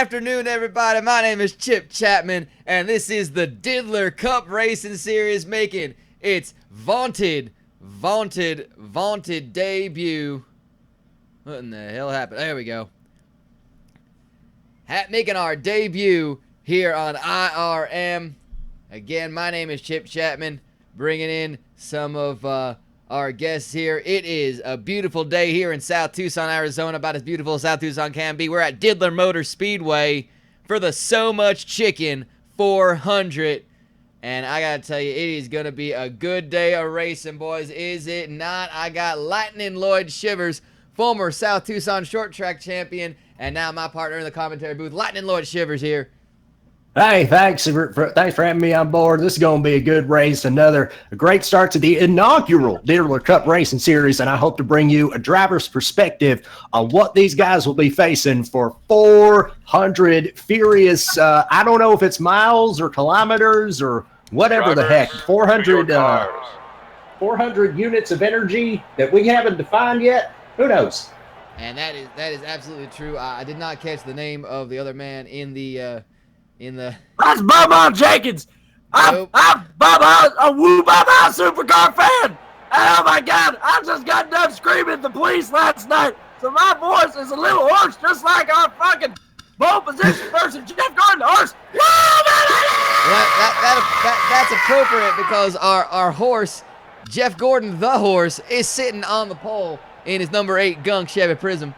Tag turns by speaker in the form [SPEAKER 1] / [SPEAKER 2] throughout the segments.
[SPEAKER 1] afternoon, everybody. My name is Chip Chapman, and this is the Diddler Cup Racing Series making its vaunted debut. What in the hell happened? There we go. Making our debut here on IRM. Again, my name is Chip Chapman, bringing in some of our guests here. It is a beautiful day here in South Tucson, Arizona, about as beautiful as South Tucson can be. We're at Diddler Motor Speedway for the So Much Chicken 400. And I gotta tell you, it is gonna be a good day of racing, boys. Is it not? I got Lightning Lloyd Shivers, former South Tucson short track champion, and now my partner in the commentary booth, Lightning Lloyd Shivers here.
[SPEAKER 2] Hey, thanks for having me on board. This is going to be a good race, a great start to the inaugural Diddler Cup Racing Series, and I hope to bring you a driver's perspective on what these guys will be facing for 400 furious, I don't know if it's miles or kilometers or whatever the heck, 400 units of energy that we haven't defined yet. Who knows?
[SPEAKER 1] And that is absolutely true. I did not catch the name of the other man in the
[SPEAKER 3] That's Bubba Jenkins. I'm Bubba, a Woo Bubba supercar fan. Oh my God, I just got done screaming at the police last night, so my voice is a little hoarse, just like our fucking pole position person, Jeff Gordon, the horse.
[SPEAKER 1] That's appropriate because our horse, Jeff Gordon, the horse, is sitting on the pole in his number 8 Gunk Chevy Prism,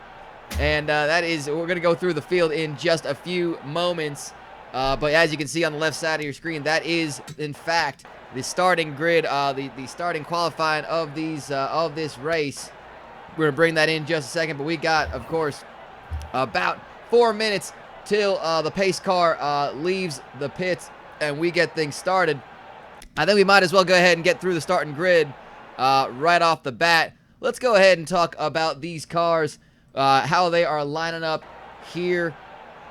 [SPEAKER 1] and we're gonna go through the field in just a few moments. But as you can see on the left side of your screen, that is, in fact, the starting grid, the starting qualifying of this race. We're going to bring that in just a second, but we got, of course, about 4 minutes till the pace car leaves the pits and we get things started. I think we might as well go ahead and get through the starting grid right off the bat. Let's go ahead and talk about these cars, how they are lining up here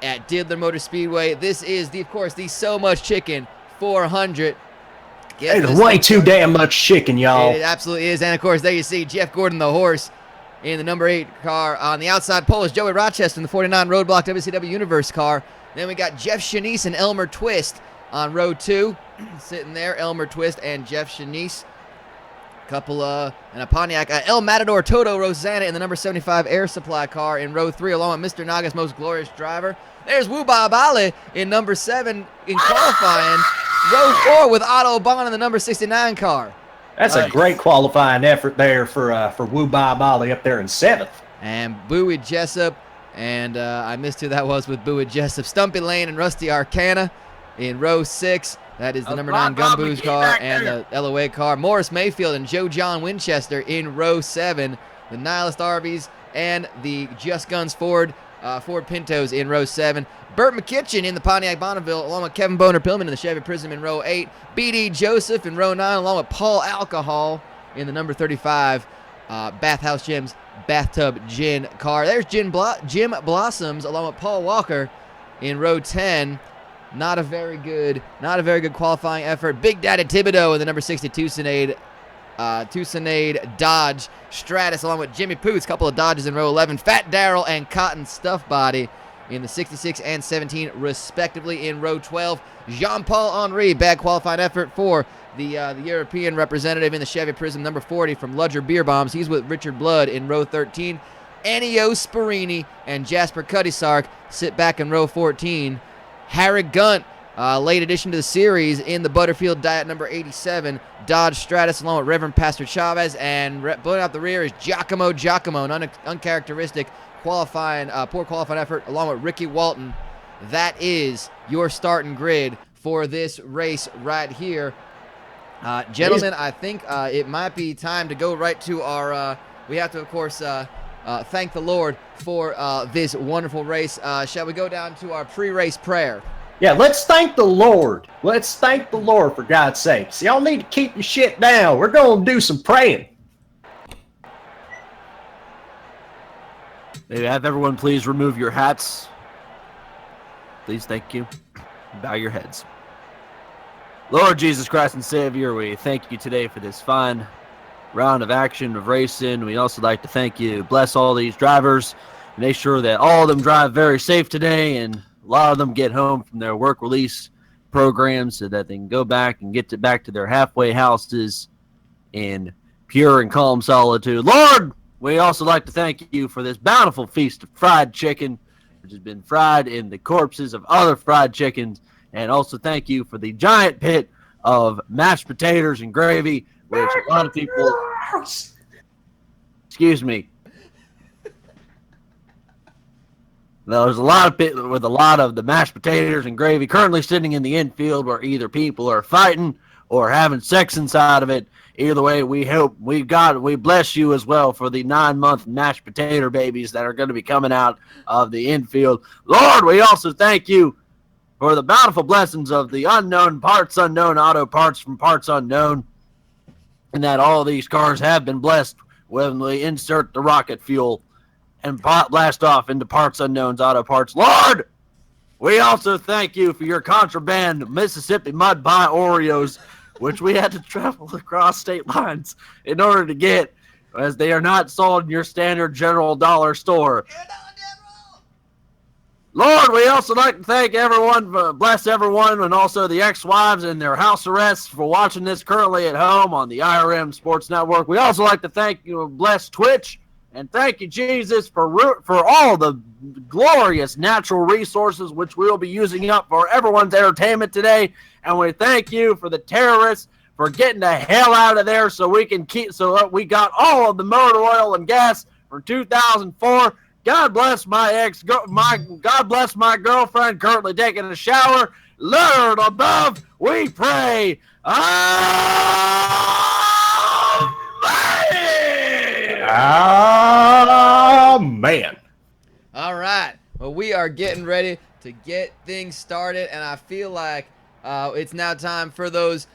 [SPEAKER 1] at Diddler Motor Speedway. This is, of course, the So Much Chicken 400.
[SPEAKER 2] It's way too damn much chicken, y'all.
[SPEAKER 1] It absolutely is. And, of course, there you see Jeff Gordon, the horse, in the number 8 car. On the outside pole is Joey Rochester in the 49 Roadblock WCW Universe car. Then we got Jeff Shanice and Elmer Twist on row 2. Sitting there, Elmer Twist and Jeff Shanice. And a Pontiac. El Matador Toto Rosanna in the number 75 Air Supply car in row 3, along with Mr. Naga's most glorious driver. There's Woo Bob Ali in number 7 in qualifying. Row 4 with Otto Bond in the number 69 car.
[SPEAKER 2] That's a great qualifying effort there for Woo Bob Ali up there in 7th.
[SPEAKER 1] And Bowie Jessup, and I missed who that was with Bowie Jessup. Stumpy Lane and Rusty Arcana in row 6. That is the number 9 Gumboo's car and the LOA car. Morris Mayfield and Joe John Winchester in row 7. The Nihilist Arby's and the Just Guns Ford Pintos in row 7. Burt McKitchen in the Pontiac Bonneville, along with Kevin Boner Pillman in the Chevy Prism in row 8. B.D. Joseph in row 9, along with Paul Alcohol in the number 35 Bathhouse Jim's Bathtub Gin car. There's Jim Blossoms, along with Paul Walker in row 10. Not a very good qualifying effort. Big Daddy Thibodeau in the number 60 Tucsonade Dodge Stratus, along with Jimmy Poots, couple of Dodges in row 11. Fat Darrell and Cotton Stuff Body in the 66 and 17 respectively in row 12. Jean-Paul Henry, bad qualifying effort for the European representative in the Chevy Prism number 40 from Ludger Beer Bombs. He's with Richard Blood in row 13. Ennio Sparini and Jasper Cuddy-Sark sit back in row 14. Harry Gunt, late addition to the series in the Butterfield Diet number 87 Dodge Stratus, along with Reverend Pastor Chavez, and blowing out the rear is Giacomo, an uncharacteristic poor qualifying effort, along with Ricky Walton. That is your starting grid for this race right here. Gentlemen, I think it might be time to go right to our, we have to, of course, thank the Lord for this wonderful race. Shall we go down to our pre-race prayer?
[SPEAKER 2] Yeah, let's thank the Lord. Let's thank the Lord, for God's sakes. Y'all need to keep your shit down. We're going to do some praying.
[SPEAKER 3] May I have everyone please remove your hats? Please, thank you. Bow your heads. Lord Jesus Christ and Savior, we thank you today for this fine round of action of racing. We'd also like to thank you. Bless all these drivers. Make sure that all of them drive very safe today and A lot of them get home from their work release programs so that they can go back and get back to their halfway houses in pure and calm solitude. Lord, we also like to thank you for this bountiful feast of fried chicken, which has been fried in the corpses of other fried chickens, and also thank you for the giant pit of mashed potatoes and gravy, which a lot of people... Excuse me. There's a lot of pit with a lot of the mashed potatoes and gravy currently sitting in the infield where either people are fighting or having sex inside of it. Either way, we hope we bless you as well for the 9-month mashed potato babies that are going to be coming out of the infield. Lord, we also thank you for the bountiful blessings of the Parts Unknown auto parts from Parts Unknown, and that all these cars have been blessed when we insert the rocket fuel and blast off into Parts Unknown's auto parts. Lord, we also thank you for your contraband Mississippi Mud Pie Oreos, which we had to travel across state lines in order to get, as they are not sold in your standard general dollar store. Lord, we also like to thank everyone, bless everyone, and also the ex-wives and their house arrests for watching this currently at home on the IRM Sports Network. We also like to thank you, bless Twitch, and thank you, Jesus, for all the glorious natural resources which we'll be using up for everyone's entertainment today. And we thank you for the terrorists for getting the hell out of there so we got all of the motor oil and gas from 2004. God bless God bless my girlfriend currently taking a shower. Lord above, we pray.
[SPEAKER 2] Amen.
[SPEAKER 1] All right. Well, we are getting ready to get things started, and I feel like it's now time for those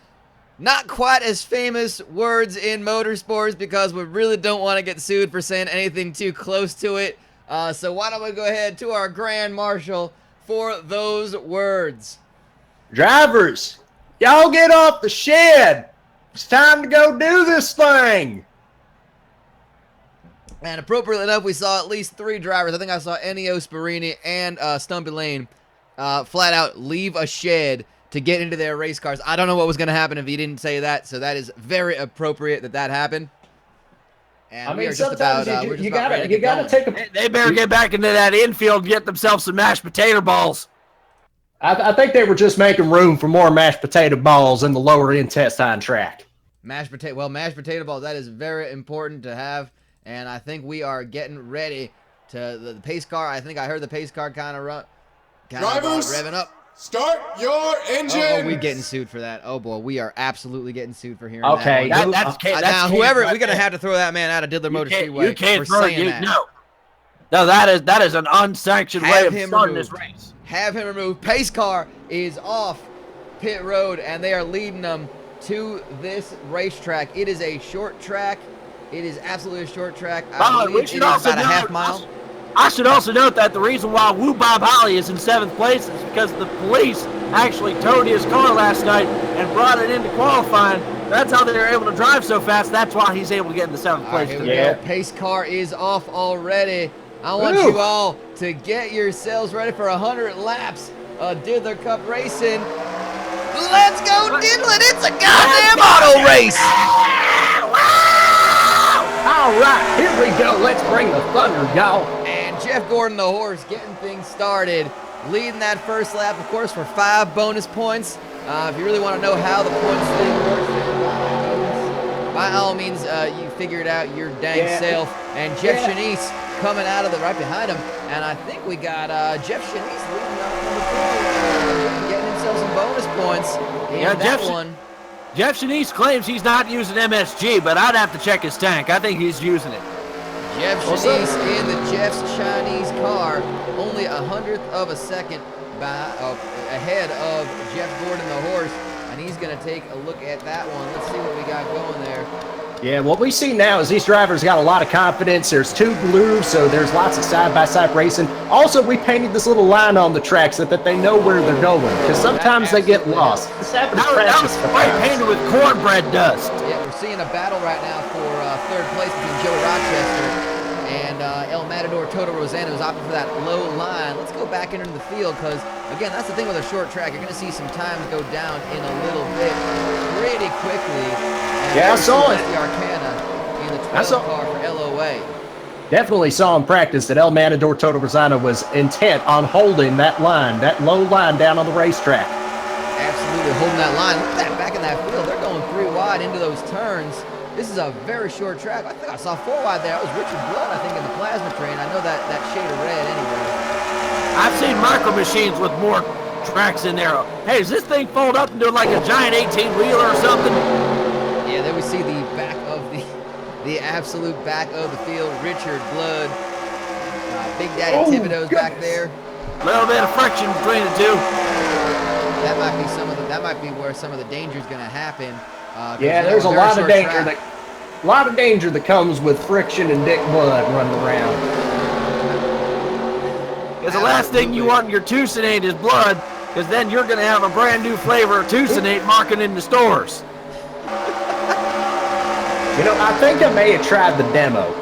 [SPEAKER 1] not quite as famous words in motorsports, because we really don't want to get sued for saying anything too close to it. So why don't we go ahead to our Grand Marshal for those words.
[SPEAKER 2] Drivers, y'all get off the shed. It's time to go do this thing.
[SPEAKER 1] And appropriately enough, we saw at least 3 drivers. I think I saw Ennio Sparini and Stumpy Lane flat out leave a shed to get into their race cars. I don't know what was going to happen if he didn't say that, so that is very appropriate that happened. And
[SPEAKER 2] I mean,
[SPEAKER 1] sometimes
[SPEAKER 2] you gotta take a.
[SPEAKER 3] They better get back into that infield and get themselves some mashed potato balls.
[SPEAKER 2] I think they were just making room for more mashed potato balls in the lower intestine tract.
[SPEAKER 1] Mashed potato balls, that is very important to have. And I think we are getting ready to the pace car. I think I heard the pace car kind of revving up.
[SPEAKER 4] Start your engine.
[SPEAKER 1] Oh, we getting sued for that. Oh boy, we are absolutely getting sued for hearing
[SPEAKER 2] okay,
[SPEAKER 1] that.
[SPEAKER 3] That's
[SPEAKER 1] whoever we're gonna have to throw that man out of Diddler Motor Speedway.
[SPEAKER 3] You can't
[SPEAKER 1] for
[SPEAKER 3] throw
[SPEAKER 1] saying that.
[SPEAKER 3] No, that is an unsanctioned way of starting this race.
[SPEAKER 1] Have him removed. Pace car is off pit road, and they are leading them to this racetrack. It is a short track. It is absolutely a short track. I believe it is about a half mile.
[SPEAKER 3] I should also note that the reason why Woo Bob Holly is in 7th place is because the police actually towed his car last night and brought it into qualifying. That's how they were able to drive so fast. That's why he's able to get in the 7th place.
[SPEAKER 1] Here we go. Pace car is off already. I want you all to get yourselves ready for 100 laps of Diddler Cup racing. Let's go, Diddler! It's a goddamn auto race!
[SPEAKER 2] All right, here we go. Let's bring the thunder, y'all.
[SPEAKER 1] And Jeff Gordon, the horse, getting things started, leading that first lap, of course, for 5 bonus points. If you really want to know how the points thing works, by all means, you figure it out your dang self. And Jeff Shanice coming out of the right behind him. And I think we got Jeff Shanice leading up on the field, getting himself some bonus points in that one.
[SPEAKER 3] Jeff Shanice claims he's not using MSG, but I'd have to check his tank. I think he's using it.
[SPEAKER 1] Jeff Shanice in the Jeff's Chinese car, only 100th of a second ahead of Jeff Gordon, the horse, and he's going to take a look at that one. Let's see what we got going there.
[SPEAKER 2] Yeah, what we see now is these drivers got a lot of confidence. There's 2 blues, so there's lots of side-by-side racing. Also, we painted this little line on the track so that they know where they're going, because sometimes they get lost. This happens
[SPEAKER 3] that was spray painted with cornbread dust.
[SPEAKER 1] Yeah, we're seeing a battle right now for 3rd place between Joey Rochester And El Matador Toto Rosano is opting for that low line. Let's go back into the field because, again, that's the thing with a short track. You're going to see some times go down in a little bit pretty quickly. And
[SPEAKER 2] yeah, I saw it.
[SPEAKER 1] The Arcana in the 12 car for LOA.
[SPEAKER 2] Definitely saw in practice that El Matador Toto Rosano was intent on holding that line, that low line down on the racetrack.
[SPEAKER 1] Absolutely holding that line. Look at that back in that field. They're going 3 wide into those turns. This is a very short track. I think I saw 4 wide there. That was Richard Blood, I think, in the plasma train. I know that shade of red anyway.
[SPEAKER 3] I've seen micro machines with more tracks in there. Hey, does this thing fold up into like a giant 18-wheeler or something?
[SPEAKER 1] Yeah, there we see the back of the absolute back of the field. Richard Blood, Big Daddy Thibodeau's back there.
[SPEAKER 3] A little bit of friction between the two.
[SPEAKER 1] That might be where some of the danger is going to happen.
[SPEAKER 2] Yeah, there's a lot of danger that comes with friction and dick blood running around.
[SPEAKER 3] Because the last thing you want in your Tucsonate is blood, because then you're going to have a brand new flavor of Tucsonate marking in the stores.
[SPEAKER 2] You know, I think I may have tried the demo.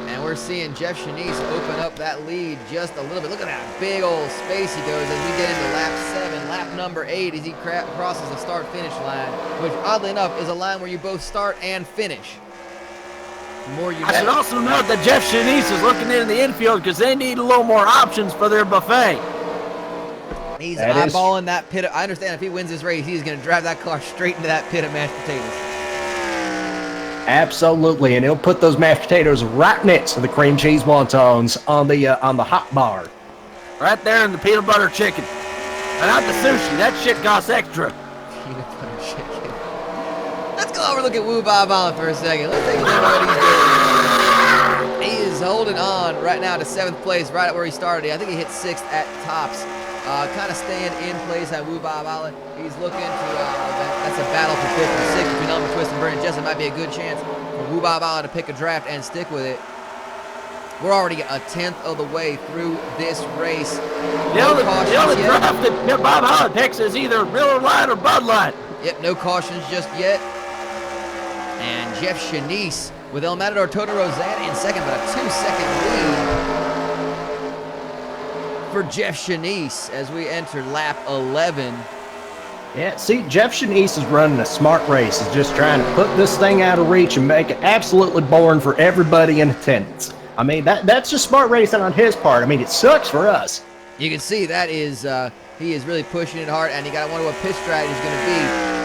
[SPEAKER 1] And we're seeing Jeff Shanice open up that lead just a little bit. Look at that big old space he goes as we get into lap 7, lap number 8 as he crosses the start-finish line, which oddly enough is a line where you both start and finish.
[SPEAKER 3] I should also note that Jeff Shanice is looking into the infield because they need a little more options for their buffet.
[SPEAKER 1] He's eyeballing that pit. I understand if he wins this race, he's going to drive that car straight into that pit of mashed potatoes.
[SPEAKER 2] Absolutely, and he'll put those mashed potatoes right next to the cream cheese wontons on the hot bar.
[SPEAKER 3] Right there in the peanut butter chicken. And not the sushi. That shit costs extra.
[SPEAKER 1] Peanut butter chicken. Let's go over and look at Woo Bob Allen for a second. Let's take a look at what he's doing. He is holding on right now to 7th place, right at where he started. I think he hit 6th at tops. Kind of staying in place at Woo Bob Allen. He's looking to, that's a battle for 5th and 6th between Elmer Twist and Vernon Jessup. Might be a good chance for Woo Bob Allen to pick a draft and stick with it. We're already a 10th of the way through this race.
[SPEAKER 3] The only draft that Bob Allen picks is either Miller Lite or Bud Light.
[SPEAKER 1] Yep, no cautions just yet. And Jeff Shanice with El Matador Toto Rosano in second, but a 2-second lead for Jeff Shanice as we enter lap 11.
[SPEAKER 2] Yeah, see, Jeff Shanice is running a smart race. He's just trying to put this thing out of reach and make it absolutely boring for everybody in attendance. I mean, that's just smart racing on his part. I mean, it sucks for us.
[SPEAKER 1] You can see that is he is really pushing it hard, and you got to wonder what pitch strategy is going to be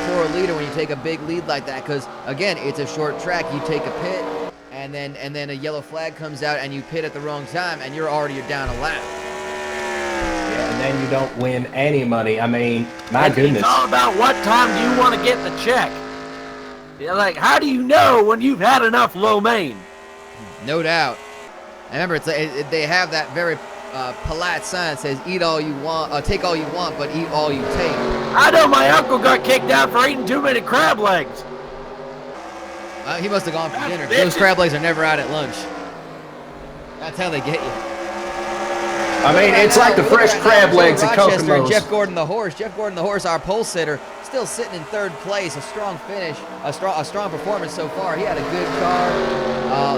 [SPEAKER 1] for a leader when you take a big lead like that. Because again, it's a short track. You take a pit, and then a yellow flag comes out, and you pit at the wrong time, and you're down a lap.
[SPEAKER 2] Yeah, and then you don't win any money. I mean, my goodness.
[SPEAKER 3] It's all about what time do you want to get the check. Yeah, like, how do you know when you've had enough lo mein?
[SPEAKER 1] No doubt. I remember they have that very polite sign that says "Eat all you want, take all you want, but eat all you take."
[SPEAKER 3] I know my uncle got kicked out for eating too many crab legs.
[SPEAKER 1] He must have gone for dinner. Those crab legs are never out at lunch. That's how they get you.
[SPEAKER 2] I mean, it's like the fresh crab legs at Kokomo's.
[SPEAKER 1] Jeff Gordon the horse. Jeff Gordon the horse, our pole sitter, still sitting in 3rd place. A strong finish, a strong performance so far. He had a good car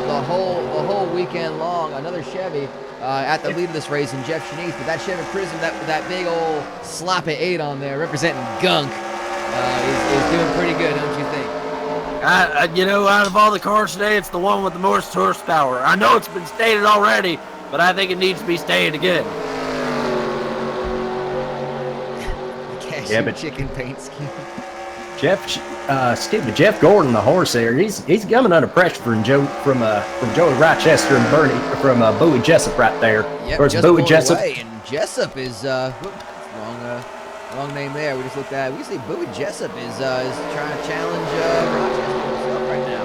[SPEAKER 1] the whole weekend long. Another Chevy at the lead of this race in Jeff Shanice, but that Chevy Prism, that big old sloppy 8 on there representing gunk, is doing pretty good, don't you think?
[SPEAKER 3] You know, out of all the cars today, it's the one with the most horsepower. I know it's been stated already, but I think it needs to be stated again.
[SPEAKER 1] Yeah, but chicken paint scheme.
[SPEAKER 2] Jeff Gordon, the horse there, he's coming under pressure from Joey Rochester and Bernie from Bowie Jessup right there.
[SPEAKER 1] Yep,
[SPEAKER 2] of course,
[SPEAKER 1] just
[SPEAKER 2] Bowie Jessup.
[SPEAKER 1] And Jessup is wrong name there. We just looked at. We see Bowie Jessup is trying to challenge Rochester himself right now.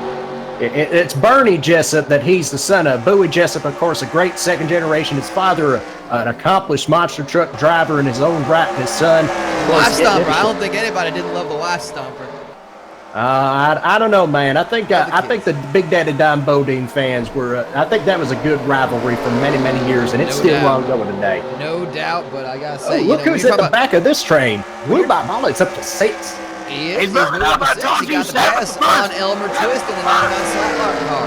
[SPEAKER 2] It's Bernie Jessup that he's the son of. Bowie Jessup, of course, a great 2nd generation. His father, an accomplished monster truck driver in his own right, and his son.
[SPEAKER 1] Wife Stomper. I don't think anybody didn't love the Wife Stomper.
[SPEAKER 2] I don't know, man. I think the Big Daddy Don Bodine fans were. I think that was a good rivalry for many, many years, and it's still long going today.
[SPEAKER 1] No doubt, but I gotta say,
[SPEAKER 2] look who's at the back of this train. Woo Bob Allen's up to 6.
[SPEAKER 1] He is. He's moving up to 6. He got the pass on Elmer Twist in the 99 Slap car.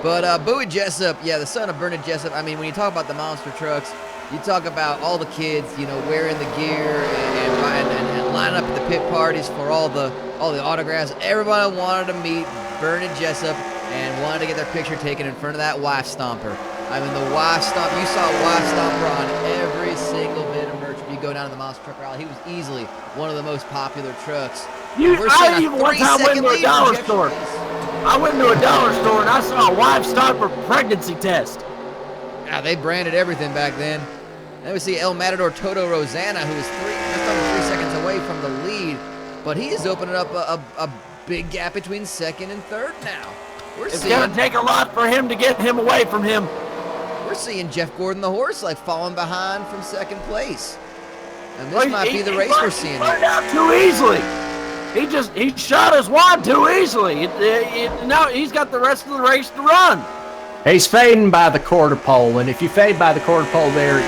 [SPEAKER 1] But Bowie Jessup, yeah, the son of Bernard Jessup. I mean, when you talk about the monster trucks, you talk about all the kids, you know, wearing the gear and lining up at the pit parties for all the autographs. Everybody wanted to meet Bernard Jessup and wanted to get their picture taken in front of that wife stomper. I mean, the wife stomp. You saw wife stomper on every single bit of merch. When you go down to the monster truck rally, he was easily one of the most popular trucks.
[SPEAKER 3] I even one time went to a dollar store. I went to a dollar store and I saw a wife stomper pregnancy test.
[SPEAKER 1] Yeah, they branded everything back then. Then we see El Matador Toto Rosanna, who is just under 3 seconds away from the lead, but he is opening up a big gap between second and third now.
[SPEAKER 3] It's going to take a lot for him to get him away from him.
[SPEAKER 1] We're seeing Jeff Gordon, the horse, like falling behind from second place. And this might be the race we're seeing here.
[SPEAKER 3] He out too easily. He shot his wad too easily. Now he's got the rest of the race to run.
[SPEAKER 2] He's fading by the quarter pole, and if you fade by the quarter pole there,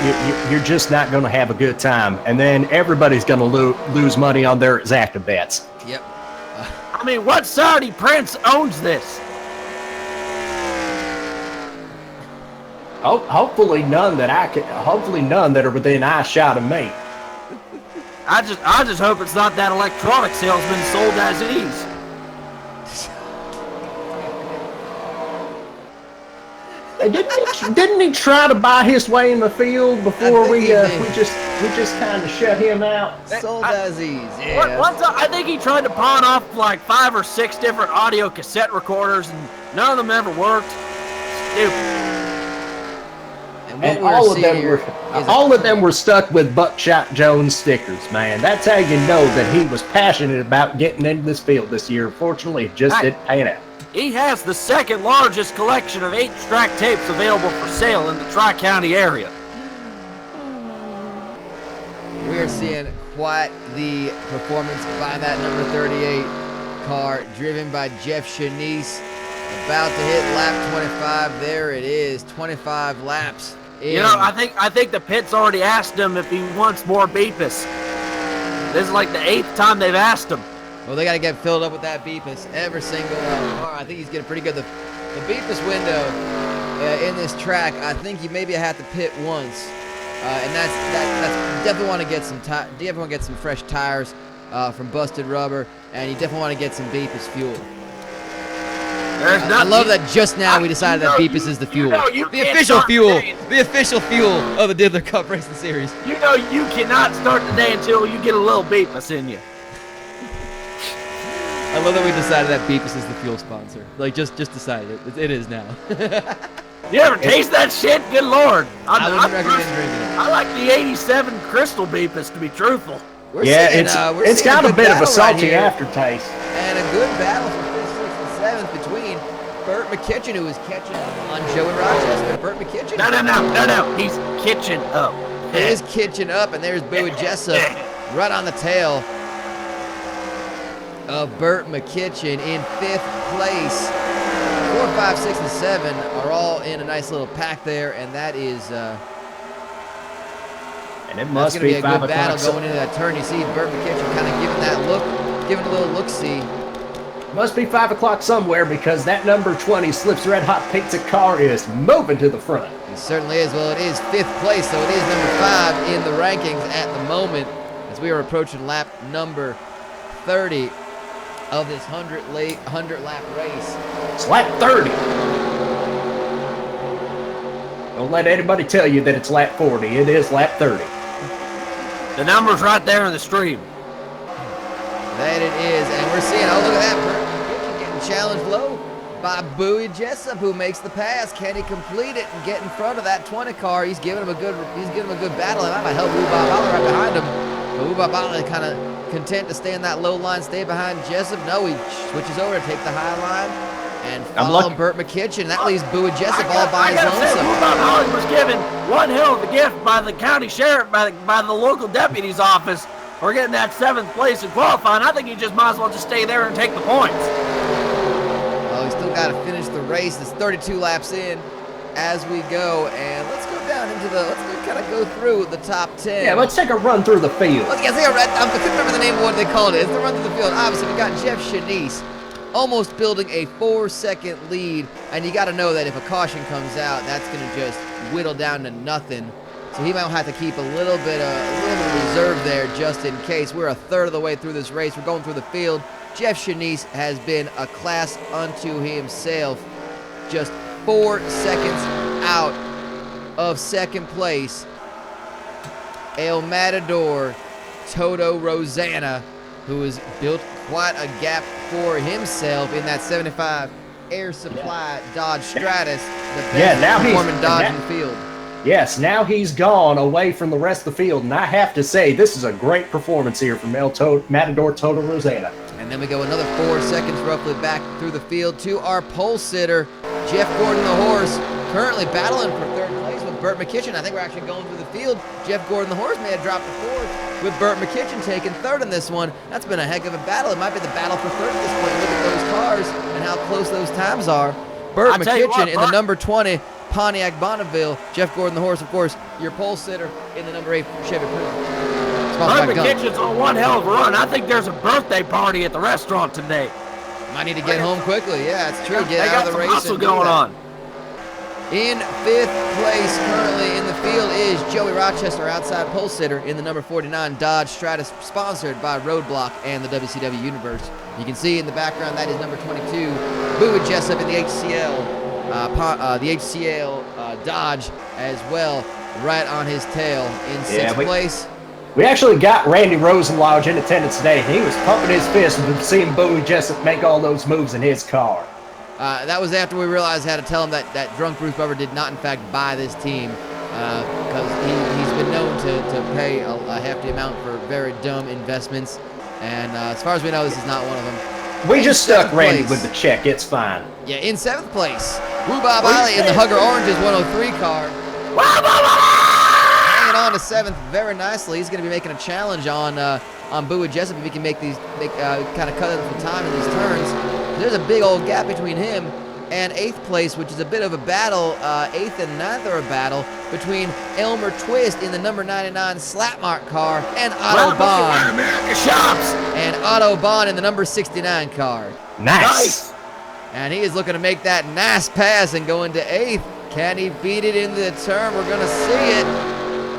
[SPEAKER 2] you're just not going to have a good time. And then everybody's going to lose money on their exacta bets.
[SPEAKER 1] Yep.
[SPEAKER 3] I mean, what Saudi prince owns this?
[SPEAKER 2] Hopefully none that are within eye shot of me.
[SPEAKER 3] I just hope it's not that electronic salesman sold as is.
[SPEAKER 2] Didn't he try to buy his way in the field before we just kind of shut him out?
[SPEAKER 1] Sold as ease, yeah.
[SPEAKER 3] One time, I think he tried to pawn off like 5 or 6 different audio cassette recorders, and none of them ever worked. Stupid.
[SPEAKER 2] And all of them were stuck with Buckshot Jones stickers, man. That's how you know that he was passionate about getting into this field this year. Fortunately, it just didn't pan out.
[SPEAKER 3] He has the second largest collection of 8-track tapes available for sale in the Tri-County area.
[SPEAKER 1] We are seeing quite the performance by that number 38 car, driven by Jeff Shanice. About to hit lap 25. There it is, 25 laps.
[SPEAKER 3] You know, I think the pit's already asked him if he wants more Beepus. This is like the 8th time they've asked him.
[SPEAKER 1] Well, they got to get filled up with that Beepus every single car. I think he's getting pretty good. The Beepus window in this track, I think you maybe have to pit once, and that's definitely want to get some definitely want to get some fresh tires from busted rubber, and you definitely want to get some Beepus fuel. I love that just now we decided that Beepus is the fuel. The official fuel. The official fuel of the Diddler Cup Racing Series.
[SPEAKER 3] You know you cannot start the day until you get a little Beepus in you.
[SPEAKER 1] I love that we decided that Beepus is the fuel sponsor. Like, just decided it. It is now.
[SPEAKER 3] You ever taste that shit? Good Lord.
[SPEAKER 1] I wouldn't recommend drinking it.
[SPEAKER 3] I like the 87 Crystal Beepus, to be truthful.
[SPEAKER 2] It's got a bit of a salty aftertaste.
[SPEAKER 1] And a good battle for 5th, 6th, and 7th between Burt McKitchen, who is catching up on Joey Rochester. Burt McKitchen.
[SPEAKER 3] No. He's kitchen up.
[SPEAKER 1] He is kitchen up, and there's Bowie Jessup right on the tail of Burt McKitchen in 5th place. 4, 5, 6, and 7 are all in a nice little pack there, and that is
[SPEAKER 2] and it must
[SPEAKER 1] be a
[SPEAKER 2] good
[SPEAKER 1] battle going into that turn. You see Burt McKitchen kind of giving that look, giving a little look-see.
[SPEAKER 2] Must be 5 o'clock somewhere, because that number 20 Slips Red Hot Pizza car is moving to the front.
[SPEAKER 1] It certainly is. Well, it is 5th place, so it is number 5 in the rankings at the moment as we are approaching lap number 30 of this 100-lap race.
[SPEAKER 2] It's lap 30. Don't let anybody tell you that it's lap 40. It is lap 30.
[SPEAKER 3] The number's right there in the stream.
[SPEAKER 1] That it is, and we're seeing, oh, look at that, Burt McKitchen getting challenged low by Bowie Jessup, who makes the pass. Can he complete it and get in front of that 20 car? He's giving him a good battle, and that might help Wu Bob Bala right behind him. But Wu Bob Bala kind of content to stay in that low line, stay behind Jessup. No, he switches over to take the high line and follow Burt McKitchen. That leaves Bowie Jessup all by his lonesome.
[SPEAKER 3] Wu Bob Bala was given one hell of a gift by the county sheriff, by the local deputy's office. We're getting that 7th place in qualifying. I think he just might as well just stay there and take the points.
[SPEAKER 1] Well, we still got to finish the race. It's 32 laps in as we go, and let's go down into let's kind of go through the top 10.
[SPEAKER 2] Yeah, let's take a run through the field.
[SPEAKER 1] I couldn't remember the name of what they called it. It's the run through the field. Obviously, we got Jeff Shanice almost building a 4-second lead. And you got to know that if a caution comes out, that's going to just whittle down to nothing. So he might have to keep a little bit of reserve there just in case. We're a third of the way through this race. We're going through the field. Jeff Shanice has been a class unto himself. Just 4 seconds out of second place. El Matador, Toto Rosanna, who has built quite a gap for himself in that 75 Air Supply Dodge Stratus, the best performing Dodge in the field.
[SPEAKER 2] Yes, now he's gone away from the rest of the field, and I have to say, this is a great performance here from Matador Toto Rosanna.
[SPEAKER 1] And then we go another 4 seconds roughly back through the field to our pole sitter, Jeff Gordon the horse, currently battling for third place with Burt McKitchen. I think we're actually going through the field. Jeff Gordon the horse may have dropped to fourth with Burt McKitchen taking third in this one. That's been a heck of a battle. It might be the battle for third at this point. Look at those cars and how close those times are. Burt McKitchen in the number 20 Pontiac Bonneville. Jeff Gordon the horse, of course, your pole sitter in the number 8 Chevy Puma.
[SPEAKER 3] Burt McKitchen's on one hell of a run. I think there's a birthday party at the restaurant today.
[SPEAKER 1] Might need to get home quickly. Yeah, it's true. Get out of the race.
[SPEAKER 3] Hustle going on.
[SPEAKER 1] In 5th place currently in the field is Joey Rochester, outside pole sitter in the number 49 Dodge Stratus, sponsored by Roadblock and the WCW Universe. You can see in the background that is number 22, Bowie Jessup in the HCL Dodge as well, right on his tail in 6th place.
[SPEAKER 2] We actually got Randy Rosenlodge in attendance today. He was pumping his fist with seeing Bowie Jessup make all those moves in his car.
[SPEAKER 1] That was after we realized how to tell him that drunk Bruce Buffer did not, in fact, buy this team, because he's been known to pay a hefty amount for very dumb investments. And as far as we know, this is not one of them.
[SPEAKER 2] We just stuck Randy with the check. It's fine.
[SPEAKER 1] Yeah, in 7th place, Woo Bob Iley in the Hugger Oranges 103 car. Hanging on to 7th very nicely. He's going to be making a challenge on Bowie Jessup if he can make kind of cut it some time in these turns. There's a big old gap between him and 8th place, which is a bit of a battle. 8th and 9th are a battle between Elmer Twist in the number 99 Slapmark car and Otto Bond. And Otto Bond in the number 69 car.
[SPEAKER 2] Nice.
[SPEAKER 1] And he is looking to make that nice pass and go into 8th. Can he beat it into the turn? We're going to see it.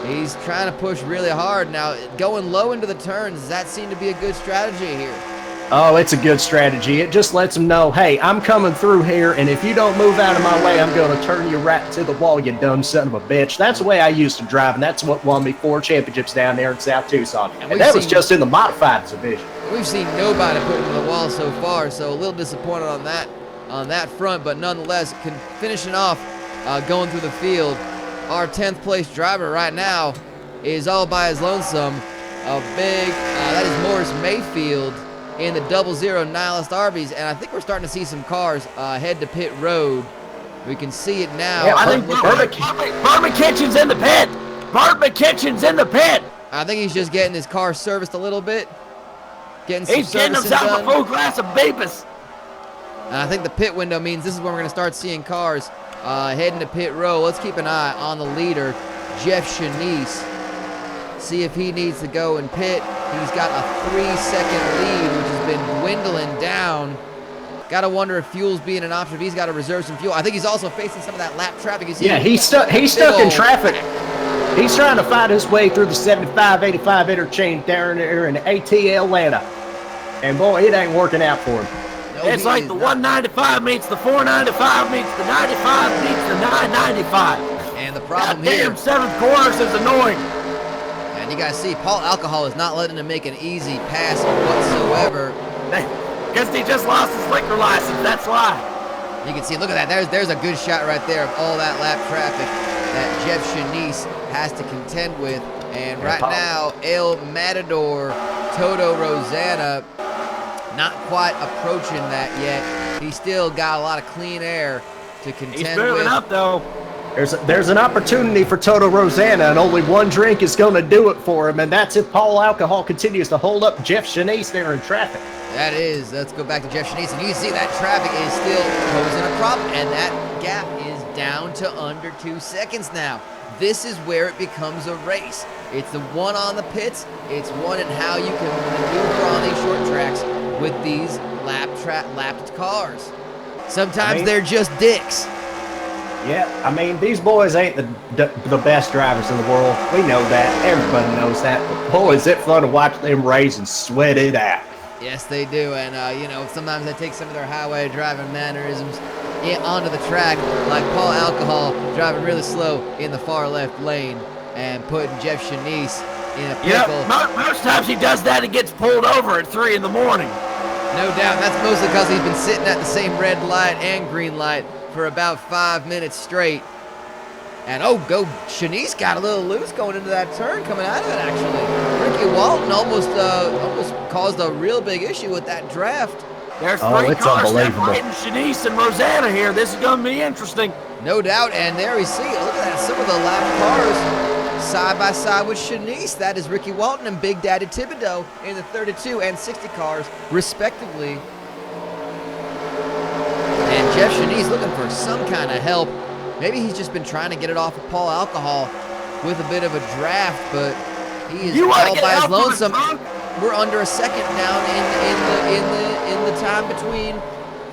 [SPEAKER 1] He's trying to push really hard. Now, going low into the turns, does that seem to be a good strategy here?
[SPEAKER 2] Oh, it's a good strategy. It just lets them know, hey, I'm coming through here, and if you don't move out of my way, I'm going to turn you right to the wall, you dumb son of a bitch. That's the way I used to drive, and that's what won me 4 championships down there in South Tucson. And that was just in the modified division.
[SPEAKER 1] We've seen nobody put him to the wall so far, so a little disappointed on that front, but nonetheless, finishing off going through the field, our 10th place driver right now is all by his lonesome. That is Morris Mayfield in the 00 Nihilist Arby's, and I think we're starting to see some cars head to pit road. We can see it now.
[SPEAKER 3] Yeah, I think Burt McKitchen's in the pit. Burt McKitchen's in the pit.
[SPEAKER 1] I think he's just getting his car serviced a little bit.
[SPEAKER 3] He's getting himself a full glass of Beepus.
[SPEAKER 1] And I think the pit window means this is when we're going to start seeing cars heading to pit row. Let's keep an eye on the leader, Jeff Shanice. See if he needs to go and pit. He's got a 3-second lead, which has been dwindling down. Got to wonder if fuel's being an option, if he's got to reserve some fuel. I think he's also facing some of that lap traffic.
[SPEAKER 2] He's stuck in traffic. He's trying to find his way through the 75-85 interchange down there in AT Atlanta. And boy, it ain't working out for him.
[SPEAKER 3] No, it's like the 195 meets the 495 meets the 95 meets the 995.
[SPEAKER 1] And the problem here,
[SPEAKER 3] damn, 7th corners is annoying.
[SPEAKER 1] And you guys see, Paul Alcohol is not letting him make an easy pass whatsoever.
[SPEAKER 3] Guess he just lost his liquor license, that's why.
[SPEAKER 1] You can see, look at that, there's a good shot right there of all that lap traffic that Jeff Shanice has to contend with. And right now, El Matador, Toto Rosanna, not quite approaching that yet. He's still got a lot of clean air to contend with.
[SPEAKER 3] He's moving up, though.
[SPEAKER 2] There's an opportunity for Toto Rosanna, and only one drink is going to do it for him, and that's if Paul Alcohol continues to hold up Jeff Shanice there in traffic.
[SPEAKER 1] That is. Let's go back to Jeff Shanice, and you can see that traffic is still posing a problem, and that gap is down to under 2 seconds now. This is where it becomes a race. It's the one on the pits. It's one in how you can maneuver on these short tracks with these lap lapped cars. Sometimes they're just dicks.
[SPEAKER 2] Yeah, I mean, these boys ain't the best drivers in the world. We know that. Everybody knows that. But boy, is it fun to watch them race and sweat it out.
[SPEAKER 1] Yes, they do. And, you know, sometimes they take some of their highway driving mannerisms onto the track, like Paul Alcohol driving really slow in the far left lane and putting Jeff Shanice in a pickle.
[SPEAKER 3] Yeah, most times he does that and gets pulled over at 3 in the morning.
[SPEAKER 1] No doubt. That's mostly because he's been sitting at the same red light and green light for about 5 minutes straight. And Shanice got a little loose going into that turn coming out of it, actually. Ricky Walton almost caused a real big issue with that draft.
[SPEAKER 3] There's 3 cars separating Shanice and Rosanna here. This is going to be interesting.
[SPEAKER 1] No doubt. And there we see, look at that, some of the lap cars side by side with Shanice. That is Ricky Walton and Big Daddy Thibodeau in the 32 and 60 cars, respectively. And Jeff Shanice looking for some kind of help. Maybe he's just been trying to get it off of Paul Alcohol with a bit of a draft, but he is all by his lonesome. We're under a second down in the time between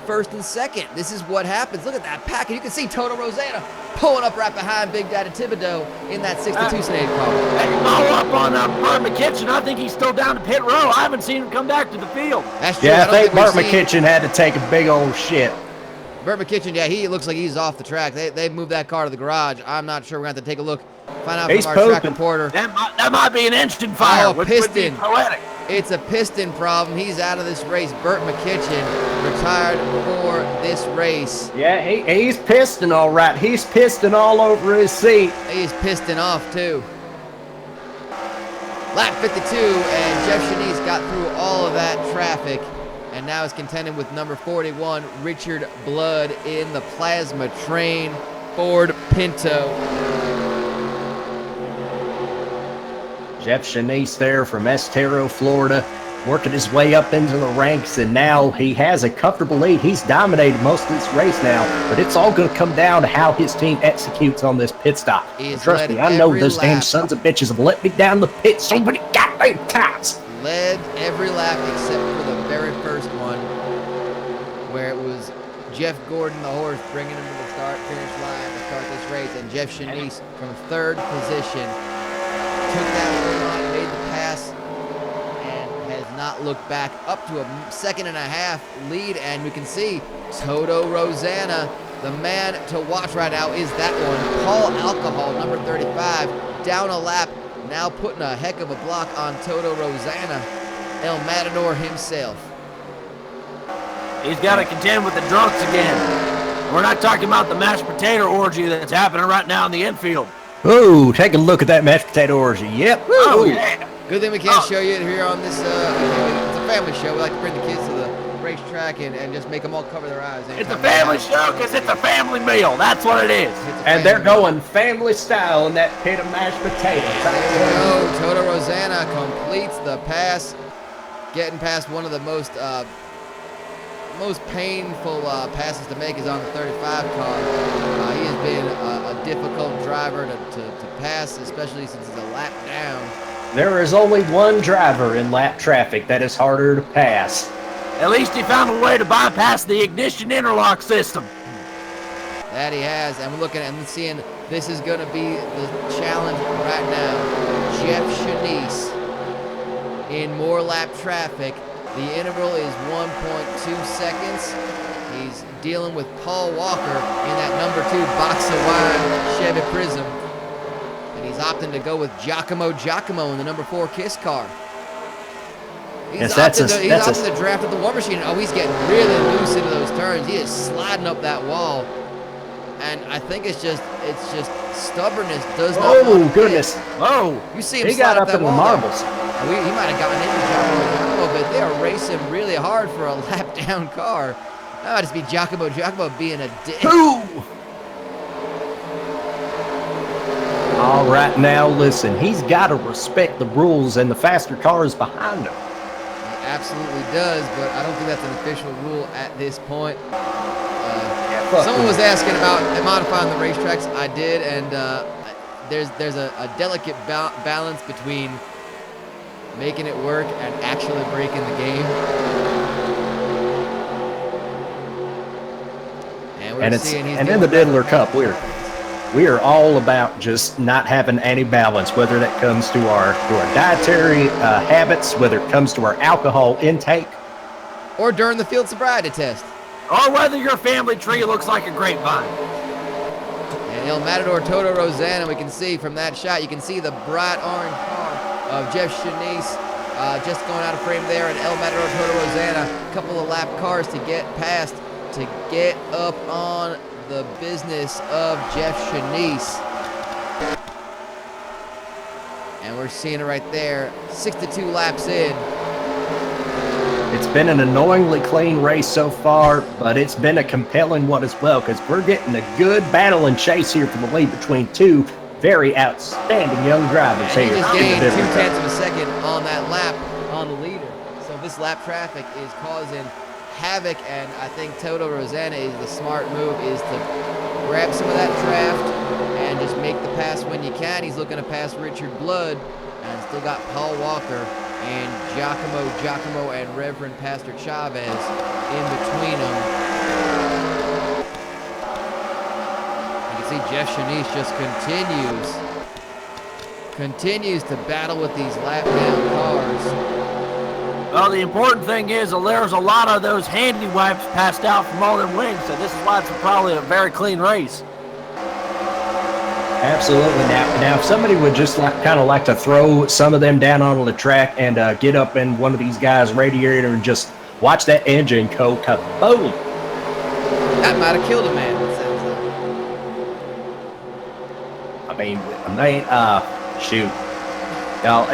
[SPEAKER 1] first and second. This is what happens. Look at that pack, and you can see Toto Rosanna pulling up right behind Big Daddy Thibodeau in that 62 Tucson car.
[SPEAKER 3] Hey, follow up on Burt McKitchen. I think he's still down to pit row. I haven't seen him come back to the field.
[SPEAKER 1] That's true.
[SPEAKER 2] Yeah, I think Burt McKitchen had to take a big old shit.
[SPEAKER 1] Burt McKitchen, yeah, he looks like he's off the track. They moved that car to the garage. I'm not sure. We're going to have to take a look, find out from our track reporter.
[SPEAKER 3] That might be an engine fire.
[SPEAKER 1] Oh, a piston.
[SPEAKER 3] Would be poetic.
[SPEAKER 1] It's a piston problem. He's out of this race. Burt McKitchen retired for this race.
[SPEAKER 2] Yeah, he's piston all right. He's piston all over his seat.
[SPEAKER 1] He's piston off, too. Lap 52, and Jeff Shanice got through all of that traffic. And now is contending with number 41, Richard Blood, in the Plasma Train Ford Pinto.
[SPEAKER 2] Jeff Shanice there from Estero, Florida, working his way up into the ranks, and now he has a comfortable lead. He's dominated most of this race now, but it's all going to come down to how his team executes on this pit stop. Trust me, I know those damn sons of bitches have let me down the pit so many goddamn times.
[SPEAKER 1] Led every lap except for the very first one, where it was Jeff Gordon, the horse, bringing him to the finish line to start this race, and Jeff Shanice from third position took that lead on, made the pass, and has not looked back, up to a second and a half lead. And we can see Toto Rosanna, the man to watch right now is that one. Paul Alcohol, number 35, down a lap, now putting a heck of a block on Toto Rosanna, El Matador himself.
[SPEAKER 3] He's got to contend with the drunks again. We're not talking about the mashed potato orgy that's happening right now in the infield.
[SPEAKER 2] Ooh, take a look at that mashed potato orgy. Yep.
[SPEAKER 3] Oh, yeah.
[SPEAKER 1] Good thing we can't show you here on this. It's a family show. We like to bring the kids to the racetrack and just make them all cover their eyes.
[SPEAKER 3] It's a family show because it's a family meal. That's what it is.
[SPEAKER 2] And they're going family style in that pit of mashed potatoes.
[SPEAKER 1] There we go. Toto Rosanna completes the pass, getting past one of the most painful passes to make is on the 35 car. He has been a difficult driver to pass, especially since he's a lap down.
[SPEAKER 2] There is only one driver in lap traffic that is harder to pass.
[SPEAKER 3] At least he found a way to bypass the ignition interlock system.
[SPEAKER 1] That he has, and we're looking and seeing this is going to be the challenge right now. Jeff Shanice in more lap traffic. The interval is 1.2 seconds. He's dealing with Paul Walker in that number 2 box of wine Chevy Prism. And he's opting to go with Giacomo in the number 4 Kiss car. He's opting to draft at the war machine. Oh, he's getting really loose into those turns. He is sliding up that wall. And I think it's just stubbornness does not.
[SPEAKER 2] Oh, goodness.
[SPEAKER 1] Whoa. You see him
[SPEAKER 2] he got up
[SPEAKER 1] that
[SPEAKER 2] in the
[SPEAKER 1] wall
[SPEAKER 2] marbles.
[SPEAKER 1] He might have gotten into Giacomo, but they are racing really hard for a lap down car. That might just be Giacomo being a dick.
[SPEAKER 2] Ooh. All right, now listen. He's got to respect the rules and the faster cars behind him.
[SPEAKER 1] He absolutely does, but I don't think that's an official rule at this point. Someone was asking about modifying the racetracks. I did, and there's a delicate balance between making it work and actually breaking the game.
[SPEAKER 2] And in the Diddler Cup, we are all about just not having any balance, whether that comes to our dietary habits, whether it comes to our alcohol intake,
[SPEAKER 1] or during the field sobriety test,
[SPEAKER 3] or whether your family tree looks like a grapevine.
[SPEAKER 1] And El Matador Toto Rosanna, we can see from that shot, you can see the bright orange car of Jeff Shanice just going out of frame there, and El Matador Toto Rosanna, a couple of lap cars to get past, to get up on the business of Jeff Shanice. And we're seeing it right there, 62 laps in.
[SPEAKER 2] It's been an annoyingly clean race so far, but it's been a compelling one as well, because we're getting a good battle and chase here for the lead between two very outstanding young drivers
[SPEAKER 1] and
[SPEAKER 2] here.
[SPEAKER 1] He just gained 0.2 of a second on that lap on the leader. So this lap traffic is causing havoc, and I think Toto Rosanna is the smart move, is to grab some of that draft and just make the pass when you can. He's looking to pass Richard Blood, and still got Paul Walker and Giacomo and Reverend Pastor Chavez in between them. You can see Jeff Shanice just continues to battle with these lap down cars.
[SPEAKER 3] Well, the important thing is there's a lot of those handy wipes passed out from all them wings, so this is why it's probably a very clean race.
[SPEAKER 2] Absolutely. Now, if somebody would just kind of like to throw some of them down onto the track and get up in one of these guys' radiator and just watch that engine go kaboom.
[SPEAKER 1] That might have killed a man, it sounds like.
[SPEAKER 2] I mean, shoot. Y'all,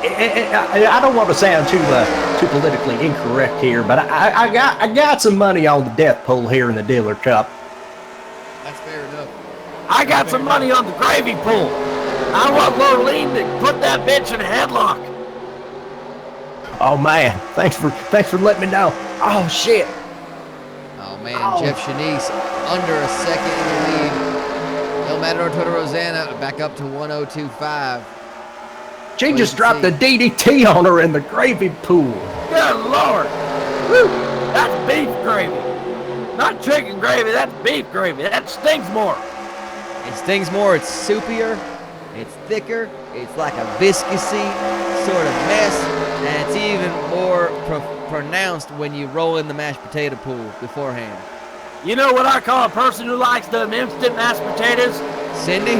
[SPEAKER 2] I don't want to sound too politically incorrect here, but I got some money on the death pool here in the Diddler Cup.
[SPEAKER 1] That's fair enough.
[SPEAKER 3] I got some money on the gravy pool. I want Lorleen to put that bitch in a headlock.
[SPEAKER 2] Oh man, thanks for letting me know. Oh shit.
[SPEAKER 1] Oh man, Jeff Shanice under a second in the lead. El Matador Toto Rosanna back up to 102.5.
[SPEAKER 2] She just dropped the DDT on her in the gravy pool.
[SPEAKER 3] Good Lord. Woo. That's beef gravy. Not chicken gravy, that's beef gravy. That stings more.
[SPEAKER 1] It stings more, it's soupier, it's thicker, it's like a viscousy sort of mess, and it's even more pronounced when you roll in the mashed potato pool beforehand.
[SPEAKER 3] You know what I call a person who likes them instant mashed potatoes?
[SPEAKER 1] Cindy?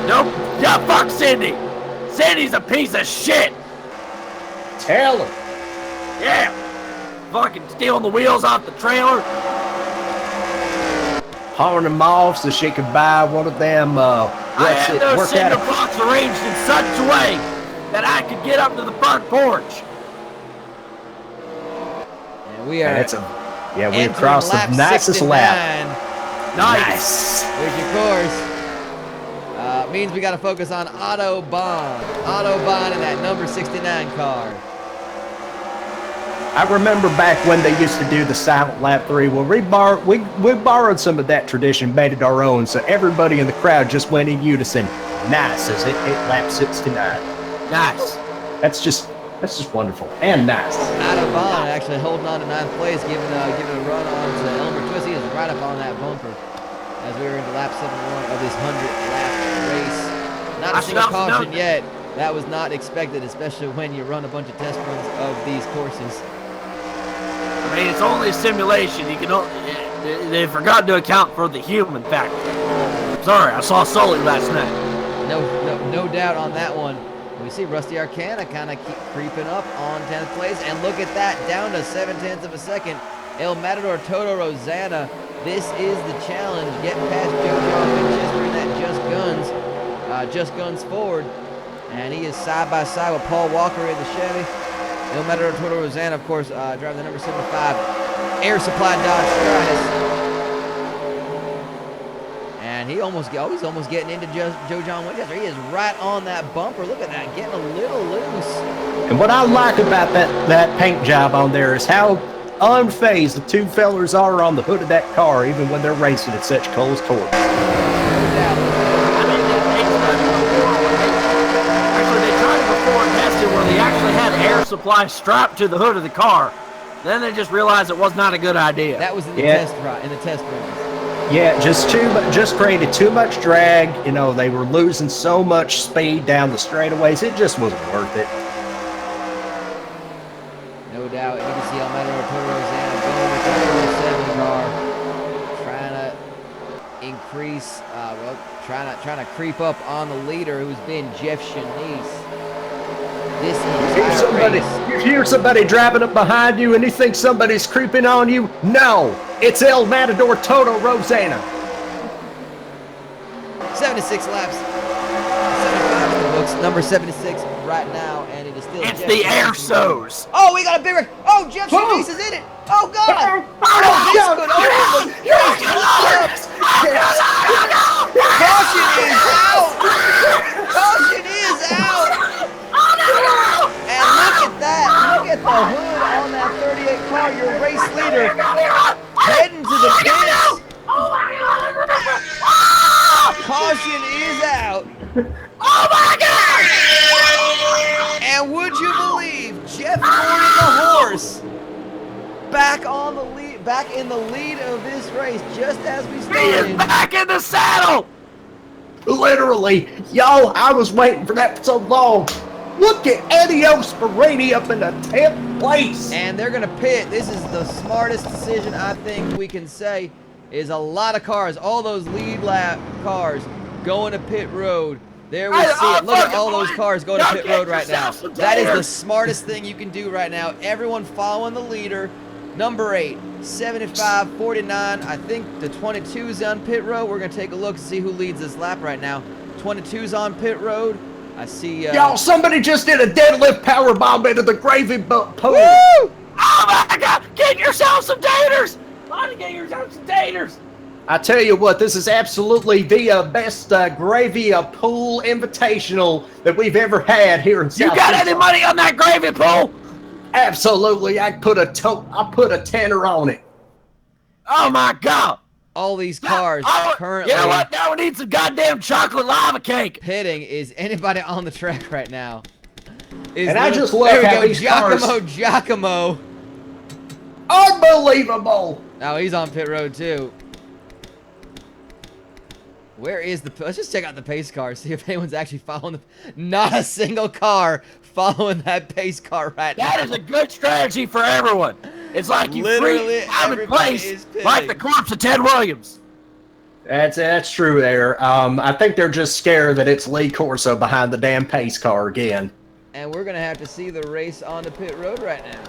[SPEAKER 3] Nope. Yeah, fuck Cindy. Cindy's a piece of shit.
[SPEAKER 2] Tell her.
[SPEAKER 3] Yeah. Fucking stealing the wheels off the trailer.
[SPEAKER 2] Hauling them off so she could buy one of them.
[SPEAKER 3] I had those cinder blocks arranged in such a way that I could get up to the front porch.
[SPEAKER 1] And we are.
[SPEAKER 2] We crossed the nicest
[SPEAKER 1] 69.
[SPEAKER 2] lap.
[SPEAKER 3] Nice.
[SPEAKER 1] Which of course means we got to focus on Otto Bond. Otto Bond in that number 69 car.
[SPEAKER 2] I remember back when they used to do the silent lap 3. Well, we borrowed some of that tradition, made it our own, so everybody in the crowd just went in unison. Nice as it lap 69.
[SPEAKER 3] Nice.
[SPEAKER 2] That's just wonderful and nice.
[SPEAKER 1] Otto Bond actually holding on to 9th place, giving a run on to Elmer Twist. He is right up on that bumper as we were into lap 71 of this 100-lap race. Not a single caution yet. That was not expected, especially when you run a bunch of test runs of these courses.
[SPEAKER 3] I mean, it's only a simulation. You can they forgot to account for the human factor. Sorry, I saw Sully last night.
[SPEAKER 1] No doubt on that one. We see Rusty Arcana kind of keep creeping up on 10th place, and look at that, down to 0.7 of a second. El Matador Toto Rosanna, this is the challenge. Get past JoJo Winchester in that Just Guns Ford, and he is side by side with Paul Walker in the Chevy. El Matador Toto Rosanna, of course, driving the number 75 Air Supply Dodge Stratus. And he's almost getting into Joe John Winchester. He is right on that bumper. Look at that, getting a little loose.
[SPEAKER 2] And what I like about that paint job on there is how unfazed the two fellers are on the hood of that car, even when they're racing at such close quarters.
[SPEAKER 3] Actually, they tried it before and tested where they actually had air supply strapped to the hood of the car, Then they just realized it was not a good idea.
[SPEAKER 1] That was in the test runs.
[SPEAKER 2] Yeah, just created too much drag. You know, they were losing so much speed down the straightaways. It just wasn't worth it.
[SPEAKER 1] No doubt. You can see Almeida Toro Rosanna going with the 47 car, trying to increase, trying to creep up on the leader, who's been Jeff Shanice.
[SPEAKER 2] You hear somebody driving up behind you and you think somebody's creeping on you? No, it's El Matador Toto Rosanna.
[SPEAKER 1] 76 laps. 75 in the books. Number 76 right now, and it is still.
[SPEAKER 3] It's
[SPEAKER 1] Jeff
[SPEAKER 3] the
[SPEAKER 1] Shanice.
[SPEAKER 3] air shows.
[SPEAKER 1] Oh, we got a big wreck. Oh, Jeff Shanice is in it. Oh, God. Caution is out. Caution is out. And look at that. Look at the hood on that 38 car. Your race leader heading to the pits. Caution is out.
[SPEAKER 3] Oh my God!
[SPEAKER 1] And would you believe Jeff Gordon, the horse, back in the lead of this race just as we
[SPEAKER 3] He
[SPEAKER 1] started.
[SPEAKER 3] is back in the saddle!
[SPEAKER 2] Literally, y'all, I was waiting for that for so long. Look at Eddie Osperini up in the 10th place.
[SPEAKER 1] And they're gonna pit. This is the smartest decision I think we can say. Is a lot of cars, all those lead lap cars, going to pit road. There we see it. Look at all those cars going to pit road right now. That is the smartest thing you can do right now. Everyone following the leader. Number 8, 75, 49. I think the 22's on pit road. We're going to take a look and see who leads this lap right now. 22's on pit road. I see.
[SPEAKER 2] Y'all, somebody just did a deadlift power bomb into the gravy pool.
[SPEAKER 1] Woo!
[SPEAKER 3] Oh my God! Get yourself some taters! Get yourself some taters!
[SPEAKER 2] I tell you what, this is absolutely the best gravy pool invitational that we've ever had here in South.
[SPEAKER 3] You got
[SPEAKER 2] Tucson.
[SPEAKER 3] any money on that gravy pool?
[SPEAKER 2] Absolutely, I put a tenner on it.
[SPEAKER 3] Oh my God!
[SPEAKER 1] All these cars currently.
[SPEAKER 3] You know what? Now we need some goddamn chocolate lava cake.
[SPEAKER 1] Pitting. Is anybody on the track right now?
[SPEAKER 2] And I just love how these cars.
[SPEAKER 1] Giacomo.
[SPEAKER 2] Unbelievable.
[SPEAKER 1] Now he's on pit road too. Where is the? Let's just check out the pace car. See if anyone's actually following. Not a single car following that pace car right now.
[SPEAKER 3] That is a good strategy for everyone. It's like you
[SPEAKER 1] Literally
[SPEAKER 3] freeze time and
[SPEAKER 1] everybody
[SPEAKER 3] place
[SPEAKER 1] is pitting.
[SPEAKER 3] like the corpse of Ted Williams.
[SPEAKER 2] That's true there. I think they're just scared that it's Lee Corso behind the damn pace car again.
[SPEAKER 1] And we're gonna have to see the race on the pit road right now.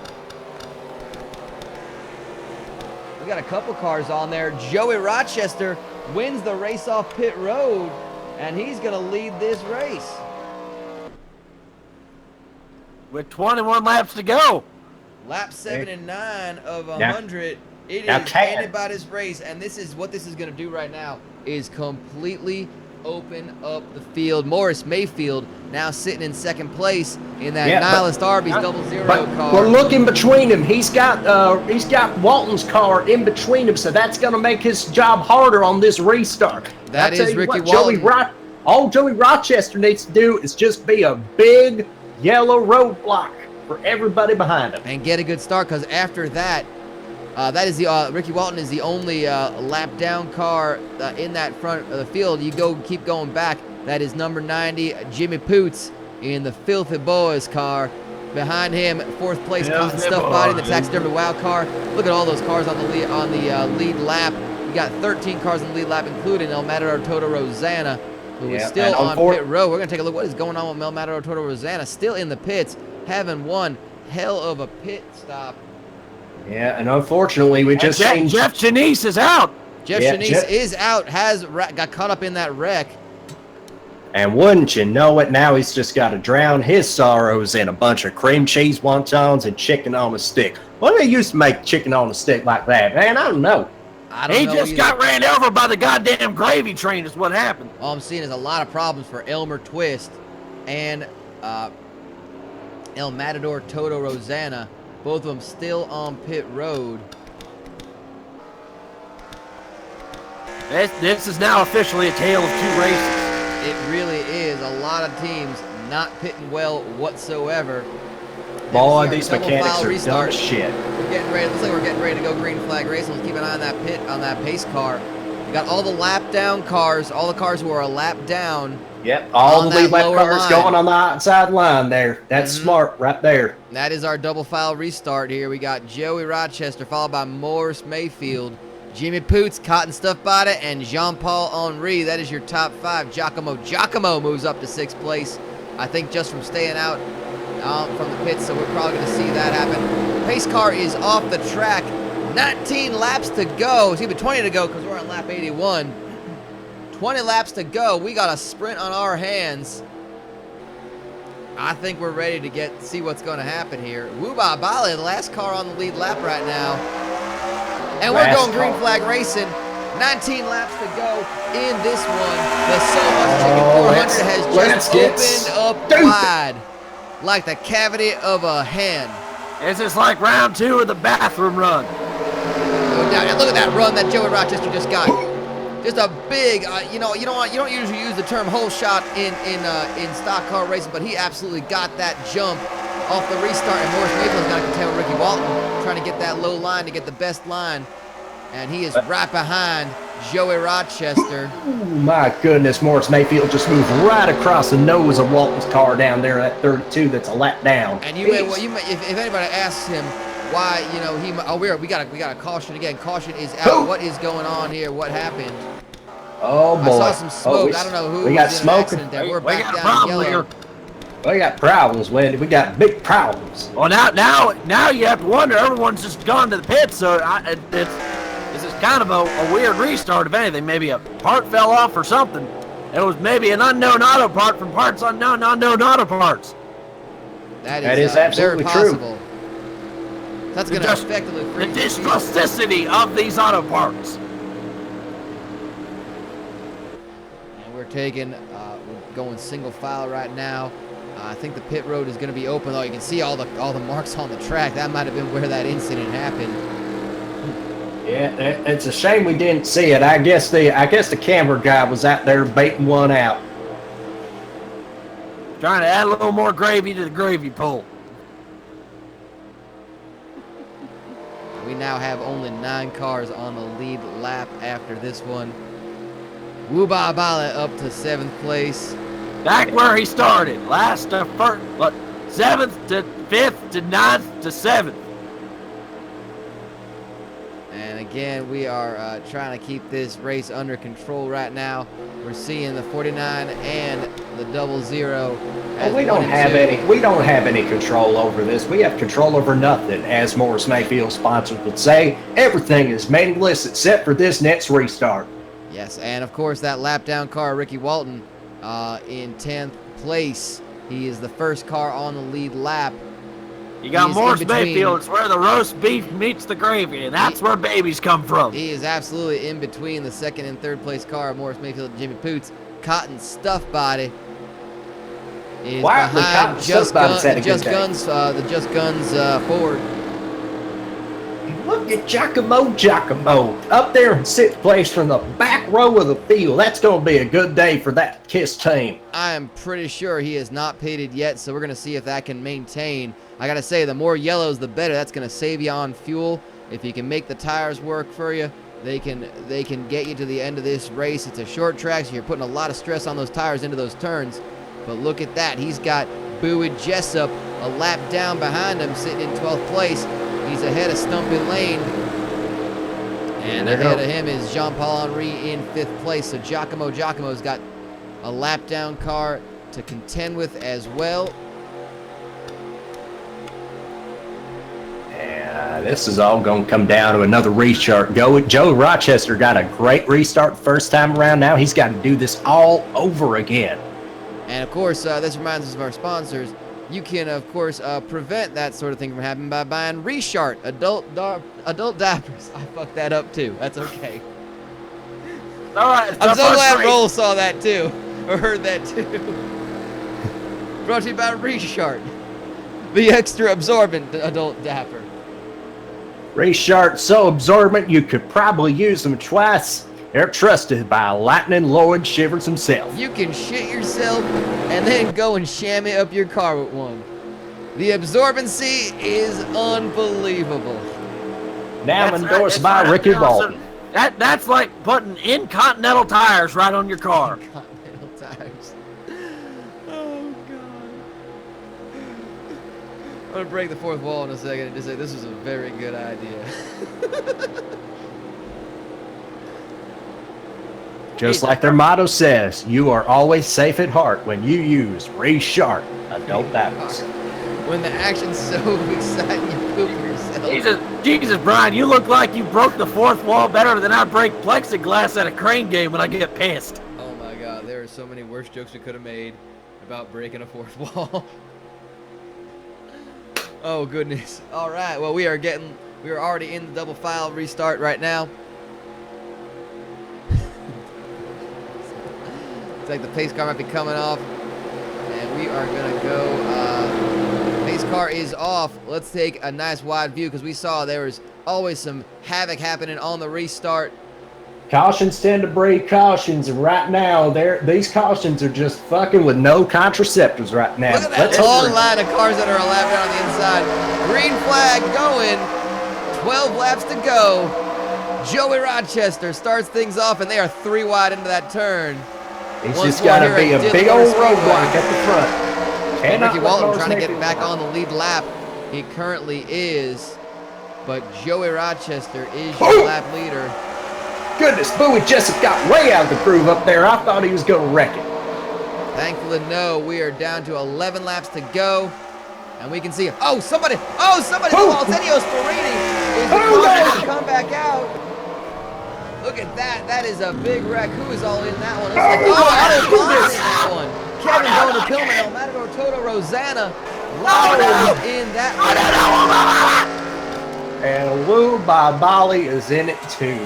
[SPEAKER 1] We got a couple cars on there. Joey Rochester wins the race off pit road, and he's gonna lead this race.
[SPEAKER 3] With 21 laps to go.
[SPEAKER 1] Lap 7 and 9 of 100. It
[SPEAKER 2] now
[SPEAKER 1] is anybody's race, and this is what this is going to do right now is completely open up the field. Morris Mayfield now sitting in second place in that Nihilist Arby's 00 car.
[SPEAKER 2] We're looking between him. He's got Walton's car in between him, so that's going to make his job harder on this restart.
[SPEAKER 1] That is Ricky Walton.
[SPEAKER 2] All Joey Rochester needs to do is just be a big yellow roadblock for everybody behind him
[SPEAKER 1] and get a good start, because after that, that is the Ricky Walton is the only lap down car in that front of the field. You keep going back. That is number 90, Jimmy Poots in the Filthy Boys car. Behind him, fourth place, Cotton Stuff Body, the Taxidermy Wow car. Look at all those cars on the lead lap. You got 13 cars on the lead lap, including El Matador Toto Rosanna, who is still on pit road. We're gonna take a look what is going on with El Matador Toto Rosanna, still in the pits, having one hell of a pit stop.
[SPEAKER 2] Yeah, and unfortunately, we just changed.
[SPEAKER 3] Jeff Shanice is out.
[SPEAKER 1] Jeff Shanice is out, got caught up in that wreck.
[SPEAKER 2] And wouldn't you know it, now he's just got to drown his sorrows in a bunch of cream cheese wontons and chicken on a stick. Why do they used to make chicken on a stick like that, man? I don't know.
[SPEAKER 3] He just got ran over by the goddamn gravy train is what happened.
[SPEAKER 1] All I'm seeing is a lot of problems for Elmer Twist and El Matador Toto Rosanna. Both of them still on pit road.
[SPEAKER 3] This is now officially a tale of two races.
[SPEAKER 1] It really is. A lot of teams not pitting well whatsoever.
[SPEAKER 2] Boy,
[SPEAKER 1] This is
[SPEAKER 2] these
[SPEAKER 1] our double
[SPEAKER 2] mechanics
[SPEAKER 1] file
[SPEAKER 2] are
[SPEAKER 1] restart.
[SPEAKER 2] dumb shit.
[SPEAKER 1] We're getting ready. Looks like we're getting ready to go green flag racing. Let's keep an eye on that pit, on that pace car. We got all the lap down cars, all the cars who are a lap down.
[SPEAKER 2] Yep, all
[SPEAKER 1] On
[SPEAKER 2] the
[SPEAKER 1] that
[SPEAKER 2] lead lap
[SPEAKER 1] lower
[SPEAKER 2] cars
[SPEAKER 1] line.
[SPEAKER 2] going on the outside line there. That's smart right there.
[SPEAKER 1] That is our double file restart here. We got Joey Rochester, followed by Morris Mayfield, Jimmy Poots, Cotton Stuff Body, and Jean-Paul Henry. That is your top 5. Giacomo moves up to 6th place. I think just from staying out from the pits, so we're probably going to see that happen. Pace car is off the track. 19 laps to go. Excuse me, 20 to go because we're on lap 81. 20 laps to go. We got a sprint on our hands. I think we're ready to see what's going to happen here. Wuba Bali, the last car on the lead lap right now. And we're going green flag racing. 19 laps to go in this one. The So Much Chicken 400 has just opened up wide like the cavity of a hen.
[SPEAKER 3] This is like round 2 of the bathroom run.
[SPEAKER 1] Now, look at that run that Joey Rochester just got. Just a big, you don't usually use the term hole shot in stock car racing, but he absolutely got that jump off the restart. And Morris Maple's got to contend with Ricky Walton, trying to get that low line to get the best line. And he is right behind Joey Rochester.
[SPEAKER 2] Oh my goodness, Morris Mayfield just moved right across the nose of Walton's car down there at 32. That's a lap down.
[SPEAKER 1] And if anybody asks him why, we got a caution again. Caution is out. What is going on here? What happened?
[SPEAKER 2] Oh boy!
[SPEAKER 1] I saw some smoke. I don't know who.
[SPEAKER 2] We got
[SPEAKER 1] was in
[SPEAKER 2] smoke.
[SPEAKER 1] An there. We're
[SPEAKER 3] We
[SPEAKER 1] back
[SPEAKER 3] got a
[SPEAKER 1] down
[SPEAKER 3] problem
[SPEAKER 1] yellow.
[SPEAKER 3] here.
[SPEAKER 2] We got problems, Wendy. We got big problems.
[SPEAKER 3] Well, now you have to wonder. Everyone's just gone to the pits, so this is kind of a weird restart. If anything, maybe a part fell off or something. It was maybe an unknown auto part from parts unknown auto parts.
[SPEAKER 1] That
[SPEAKER 2] is absolutely
[SPEAKER 1] very
[SPEAKER 2] true.
[SPEAKER 1] possible. That's going to effectively
[SPEAKER 3] The
[SPEAKER 1] freeze
[SPEAKER 3] distrusticity of these auto parts.
[SPEAKER 1] And we're going single file right now. I think the pit road is going to be open, though. You can see all the marks on the track. That might have been where that incident happened.
[SPEAKER 2] Yeah, it's a shame we didn't see it. I guess the camera guy was out there baiting one out.
[SPEAKER 3] Trying to add a little more gravy to the gravy pool.
[SPEAKER 1] We now have only 9 cars on the lead lap after this one. Wuba Bala up to 7th place.
[SPEAKER 3] Back where he started. Last to first, 7th to 5th to 9th to 7th.
[SPEAKER 1] And again, we are trying to keep this race under control right now. We're seeing the 49 and the 00.
[SPEAKER 2] Well, we don't have any control over this. We have control over nothing, as Morris Mayfield sponsors would say. Everything is meaningless except for this next restart.
[SPEAKER 1] Yes, and of course that lap down car, Ricky Walton, in 10th place. He is the first car on the lead lap.
[SPEAKER 3] You got Morris Mayfield. It's where the roast beef meets the gravy, and that's where babies come from.
[SPEAKER 1] He is absolutely in between the 2nd and 3rd place car, Morris Mayfield and Jimmy Poots. Cotton Stuff Body is behind the Just Guns Ford.
[SPEAKER 2] Look at Giacomo up there in 6th place from the back row of the field. That's going to be a good day for that KISS team.
[SPEAKER 1] I am pretty sure he is not pitted yet, so we're going to see if that can maintain. I got to say, the more yellows, the better. That's going to save you on fuel. If you can make the tires work for you, they can get you to the end of this race. It's a short track, so you're putting a lot of stress on those tires into those turns. But look at that. He's got Bowie Jessup a lap down behind him, sitting in 12th place. He's ahead of Stumpy Lane. And ahead of him is Jean-Paul Henry in 5th place. So Giacomo's got a lap down car to contend with as well.
[SPEAKER 2] Yeah, this is all going to come down to another restart. Joe Rochester got a great restart the first time around. Now he's got to do this all over again.
[SPEAKER 1] And of course, this reminds us of our sponsors. You can, of course, prevent that sort of thing from happening by buying Reshart adult diapers. I fucked that up too. That's okay.
[SPEAKER 3] All right.
[SPEAKER 1] I'm so glad Roll saw that too, or heard that too. Brought to you by Reshart, the extra absorbent adult diaper.
[SPEAKER 2] Reshart so absorbent you could probably use them twice. They're trusted by Lightning Lord Shivers himself.
[SPEAKER 1] You can shit yourself and then go and chamois up your car with one. The absorbency is unbelievable.
[SPEAKER 2] Now
[SPEAKER 3] That's
[SPEAKER 2] endorsed
[SPEAKER 3] right,
[SPEAKER 2] by Ricky
[SPEAKER 3] Nelson.
[SPEAKER 2] Walton.
[SPEAKER 3] That's like putting Continental tires right on your car.
[SPEAKER 1] Continental tires. Oh, God. I'm going to break the fourth wall in a second and just say this was a very good idea.
[SPEAKER 2] Just like their motto says, you are always safe at heart when you use Resharp adult diapers.
[SPEAKER 1] When the action's so exciting, you poop yourself.
[SPEAKER 3] Jesus, Brian, you look like you broke the fourth wall better than I break plexiglass at a crane game when I get pissed.
[SPEAKER 1] Oh my God, there are so many worse jokes we could have made about breaking a fourth wall. Oh goodness. All right, well we are already in the double file restart right now. It's like the pace car might be coming off, and we are gonna go. Pace car is off. Let's take a nice wide view because we saw there was always some havoc happening on the restart.
[SPEAKER 2] Cautions tend to breed cautions, and right now, these cautions are just fucking with no contraceptives right now.
[SPEAKER 1] Look at that long line of cars that are allowed down on the inside. Green flag going. 12 laps to go. Joey Rochester starts things off, and they are 3 wide into that turn.
[SPEAKER 2] It's just got to be a big old roadblock at the front.
[SPEAKER 1] And Ricky Walton trying to get back on the lead lap. He currently is, but Joey Rochester is your lap leader.
[SPEAKER 2] Goodness, Bowie Jessup got way out of the groove up there. I thought he was going to wreck it.
[SPEAKER 1] Thankfully, no. We are down to 11 laps to go, and we can see. Oh, somebody! Arsenio Sparini is going to come back out. Look at that. That is a big wreck. Who is all in that one? Otto Bonner in that one. Kevin Bona Pillman, El Matador Toto Rosanna. Lowry is in that one.
[SPEAKER 2] And Lou by Bali is in it too.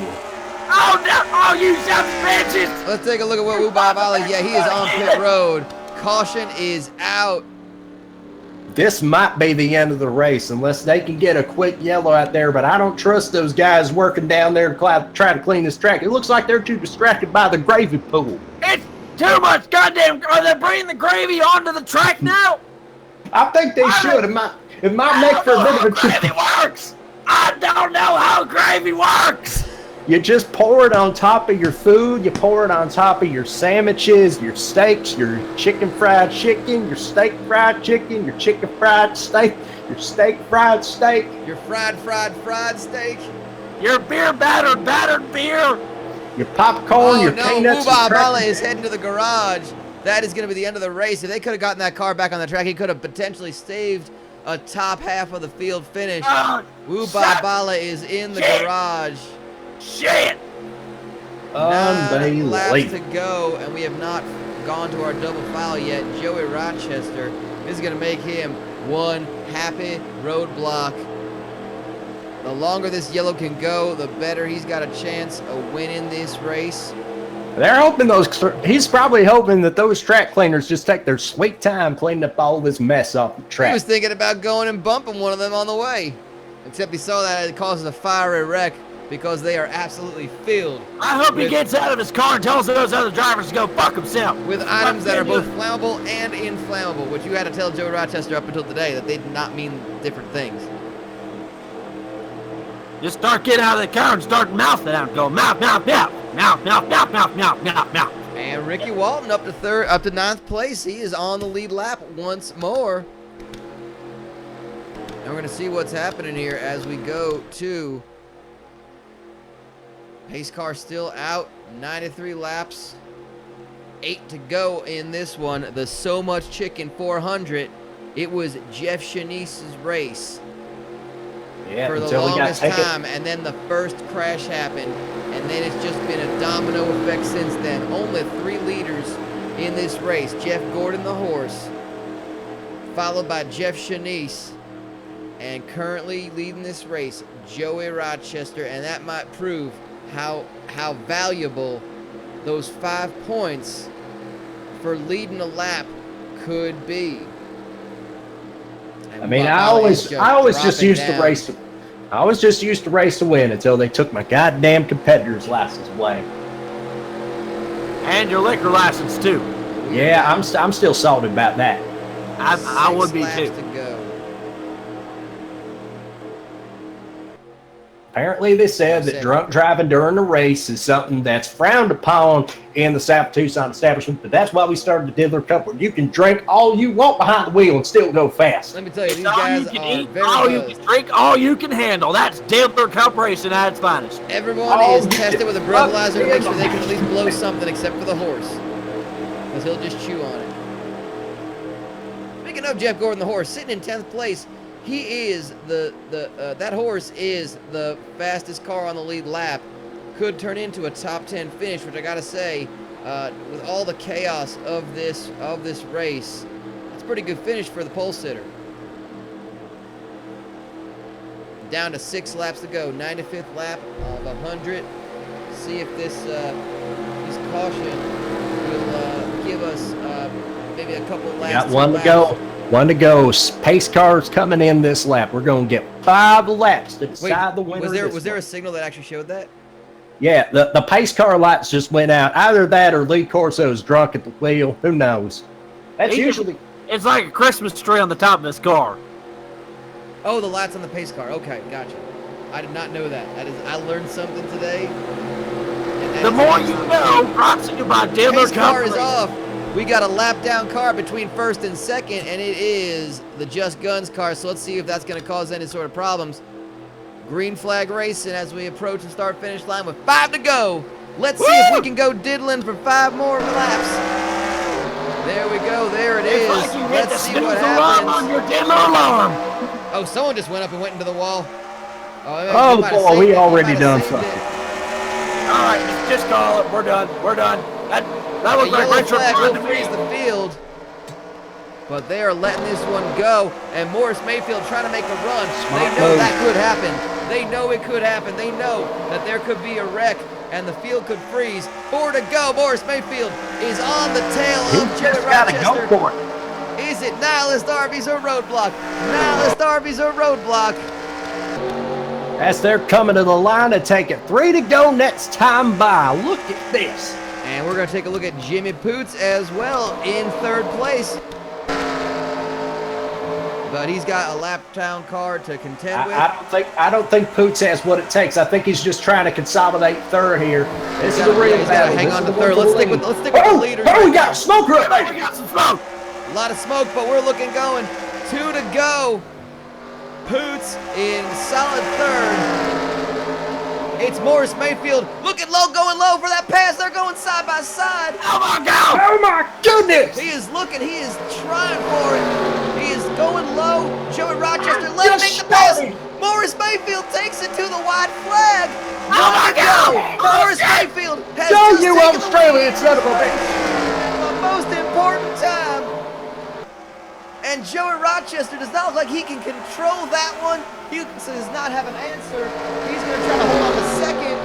[SPEAKER 3] Oh, no. Oh, you son of bitches.
[SPEAKER 1] Let's take a look at what Wu Bai Bali. Yeah, he is on pit road. Caution is out.
[SPEAKER 2] This might be the end of the race unless they can get a quick yellow out there, but I don't trust those guys working down there to try to clean this track. It looks like they're too distracted by the gravy pool.
[SPEAKER 3] It's too much goddamn. Are they bringing the gravy onto the track now?
[SPEAKER 2] I think they should. It might make for a bit of a
[SPEAKER 3] gravy works. I don't know how gravy works.
[SPEAKER 2] You just pour it on top of your food. You pour it on top of your sandwiches, your steaks, your chicken fried chicken, your steak fried chicken, your chicken fried steak, your steak fried steak,
[SPEAKER 1] your fried steak,
[SPEAKER 3] your beer battered beer,
[SPEAKER 2] your popcorn, your peanuts.
[SPEAKER 1] Wu Bai Bali is heading to the garage. That is going to be the end of the race. If they could have gotten that car back on the track, he could have potentially saved a top half of the field finish. Wu Bai Bali is in the garage.
[SPEAKER 3] Shit!
[SPEAKER 1] 9 laps to go, and we have not gone to our double foul yet. Joey Rochester is going to make him one happy roadblock. The longer this yellow can go, the better he's got a chance of winning this race.
[SPEAKER 2] They're hoping he's probably hoping that those track cleaners just take their sweet time cleaning up all this mess off the track.
[SPEAKER 1] He was thinking about going and bumping one of them on the way, except he saw that it causes a fiery wreck. Because they are absolutely filled.
[SPEAKER 3] I hope he gets out of his car and tells those other drivers to go fuck himself.
[SPEAKER 1] With items that are both flammable and inflammable, which you had to tell Joey Rochester up until today that they did not mean different things.
[SPEAKER 3] Just start getting out of the car and start mouthing out. Go mouth, mouth, mouth, mouth, mouth, mouth, mouth, mouth, mouth, mouth.
[SPEAKER 1] And Ricky Walton up to 9th place. He is on the lead lap once more. And we're going to see what's happening here as we go to pace car still out, 93 laps, 8 to go in this one. The So Much Chicken 400, it was Jeff Shanice's race for the longest time, and then the first crash happened, and then it's just been a domino effect since then. Only 3 leaders in this race. Jeff Gordon, the horse, followed by Jeff Shanice, and currently leading this race, Joey Rochester, and that might prove how valuable those 5 points for leading a lap could be. And
[SPEAKER 2] I mean, I always just used to race. I always just used to race to win until they took my goddamn competitor's license away.
[SPEAKER 3] And your liquor license too.
[SPEAKER 2] Yeah, I'm still salty about that.
[SPEAKER 3] I would be too.
[SPEAKER 1] To go.
[SPEAKER 2] Apparently, they said that drunk driving during the race is something that's frowned upon in the South Tucson establishment, but that's why we started the Diddler Cup, where you can drink all you want behind the wheel and still go fast.
[SPEAKER 1] Let me tell you, these guys are very
[SPEAKER 3] good. You can drink, all you can handle. That's Diddler Cup racing at its finest.
[SPEAKER 1] Everyone is tested with a breathalyzer to make sure they can at least blow something except for the horse, because he'll just chew on it. Speaking of Jeff Gordon, the horse, sitting in 10th place, he is that horse is the fastest car on the lead lap. Could turn into a top 10 finish, which I gotta say, with all the chaos of this race, it's a pretty good finish for the pole sitter. Down to 6 laps to go, 95th lap of 100. See if this caution will give us maybe a couple laps.
[SPEAKER 2] Got one to go. One to go. Pace cars coming in this lap. We're going to get 5 laps to decide the winner.
[SPEAKER 1] Was there a signal that actually showed that?
[SPEAKER 2] Yeah, the pace car lights just went out. Either that or Lee Corso's drunk at the wheel. Who knows? That's usually...
[SPEAKER 3] It's like a Christmas tree on the top of this car.
[SPEAKER 1] Oh, the lights on the pace car. Okay, gotcha. I did not know that. I learned something today.
[SPEAKER 3] The more you know, brought to you by Diddler
[SPEAKER 1] Pace car is off. We got a lap down car between first and second, and it is the Just Guns car, so let's see if that's going to cause any sort of problems. Green flag racing as we approach the start-finish line with 5 to go. Let's see if we can go diddling for 5 more laps. There we go. There it is. Let's see what happens.
[SPEAKER 3] On your Diddler alarm.
[SPEAKER 1] Oh, someone just went up and went into the wall.
[SPEAKER 2] Oh boy, we already done something.
[SPEAKER 3] All right, just call it. We're done. We're done. That was like
[SPEAKER 1] yellow flag will freeze the field, but they are letting this one go. And Morris Mayfield trying to make a run. They know that could happen. They know it could happen. They know that there could be a wreck and the field could freeze. 4 to go. Morris Mayfield is on the tail of Joey Rochester.
[SPEAKER 2] Go for it.
[SPEAKER 1] Is it Nihilist Arby's or Roadblock? Nihilist Arby's or Roadblock?
[SPEAKER 2] As they're coming to the line to take it. 3 to go next time by. Look at this.
[SPEAKER 1] And we're going to take a look at Jimmy Poots as well in 3rd place. But he's got a lap down car to contend with.
[SPEAKER 2] I don't think Poots has what it takes. I think he's just trying to consolidate 3rd here. This is a real battle.
[SPEAKER 1] Hang on to 3rd. Let's stick with the leaders.
[SPEAKER 2] Oh, we got smoke right there.
[SPEAKER 3] We got some smoke.
[SPEAKER 1] A lot of smoke, but we're looking going. 2 to go. Poots in solid 3rd. It's Morris Mayfield looking low, going low for that pass. They're going side by side.
[SPEAKER 3] Oh my God!
[SPEAKER 2] Oh my goodness!
[SPEAKER 1] He is looking. He is trying for it. He is going low. Joey Rochester, let him make the pass. Morris Mayfield takes it to the white flag.
[SPEAKER 3] Oh my God!
[SPEAKER 1] Morris Mayfield has
[SPEAKER 2] Go
[SPEAKER 1] just
[SPEAKER 2] you
[SPEAKER 1] taken
[SPEAKER 2] Australian son of a bitch!
[SPEAKER 1] the most important time. And Joey Rochester does not look like he can control that one. He does not have an answer. He's going to try to hold on to 2nd.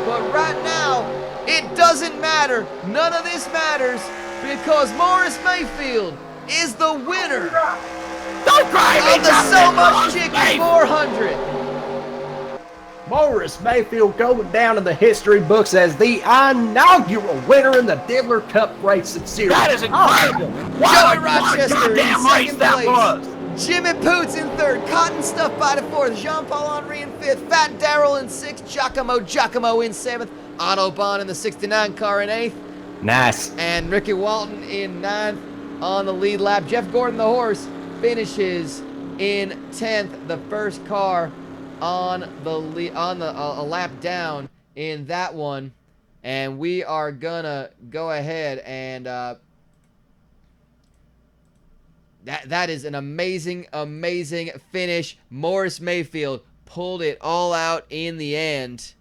[SPEAKER 1] But right now, it doesn't matter. None of this matters because Morris Mayfield is the winner
[SPEAKER 3] Don't cry
[SPEAKER 1] of the So Much Chicken 400.
[SPEAKER 2] Morris Mayfield going down in the history books as the inaugural winner in the Diddler Cup Racing Series.
[SPEAKER 3] That is incredible.
[SPEAKER 1] Joey Rochester in
[SPEAKER 3] Goddamn race
[SPEAKER 1] 2nd
[SPEAKER 3] that
[SPEAKER 1] place.
[SPEAKER 3] was.
[SPEAKER 1] Jimmy Poots in 3rd. Cotton Stuff by the 4th. Jean-Paul Henry in 5th. Fat Darrell in 6th. Giacomo in 7th. Autobahn in the 69 car in 8th.
[SPEAKER 2] Nice.
[SPEAKER 1] And Ricky Walton in 9th on the lead lap. Jeff Gordon, the horse, finishes in 10th. The first car on the a lap down in that one. And we are gonna go ahead and that is an amazing finish. Morris Mayfield pulled it all out in the end.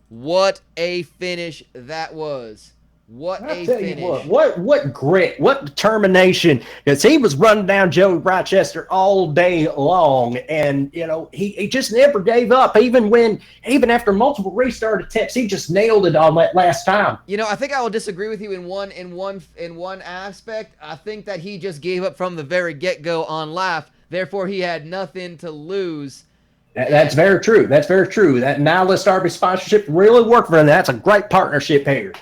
[SPEAKER 1] What a finish that was. What a finish.
[SPEAKER 2] What grit, what determination, because he was running down Joey Rochester all day long, and you know he just never gave up, even after multiple restart attempts, he just nailed it on that last time.
[SPEAKER 1] You know, I think I will disagree with you in one aspect. I think that he just gave up from the very get-go on life, therefore he had nothing to lose.
[SPEAKER 2] That's very true. That's very true. That Nihilist Arby sponsorship really worked for him. That's a great partnership here.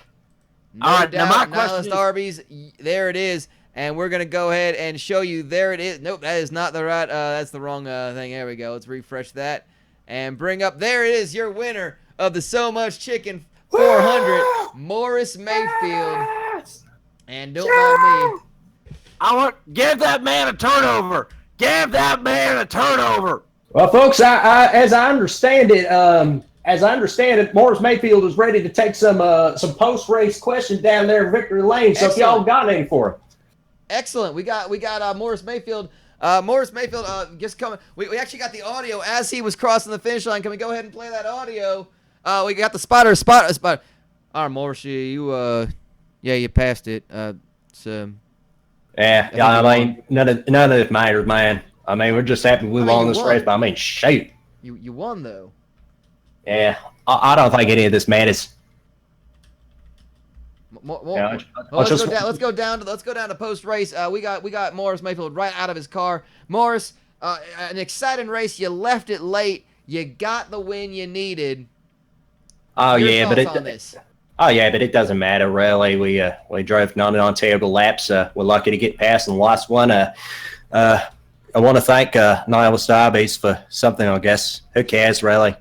[SPEAKER 1] No
[SPEAKER 3] All right,
[SPEAKER 1] doubt,
[SPEAKER 3] now my question
[SPEAKER 1] Nihilist
[SPEAKER 3] is,
[SPEAKER 1] Arby's, there it is, and we're gonna go ahead and show you. There it is. Nope, that is not the right. That's the wrong thing. There we go. Let's refresh that. and bring up, there it is, your winner of the So Much Chicken 400, Morris Mayfield. And don't mind me.
[SPEAKER 3] Give that man a turnover. Give that man a turnover.
[SPEAKER 2] Well, folks, as I understand it, Morris Mayfield is ready to take some post-race questions down there in Victory Lane. So if y'all got any for him.
[SPEAKER 1] Excellent. We got Morris Mayfield. Morris Mayfield just coming. We actually got the audio as he was crossing the finish line. Can we go ahead and play that audio? We got the spotter. All right, Morris, you passed it.
[SPEAKER 2] Yeah, I mean, none of it matters, man. I mean, we're just happy we won this race, but I mean, shoot.
[SPEAKER 1] You won, though.
[SPEAKER 2] Yeah, I don't think any of this matters.
[SPEAKER 1] Let's go down to post race. We got Morris Mayfield right out of his car. Morris, an exciting race. You left it late. You got the win you needed.
[SPEAKER 2] But it doesn't matter really. We drove none terrible laps. We're lucky to get past in the last one. I want to thank Niall Starbeast for something. I guess who cares really.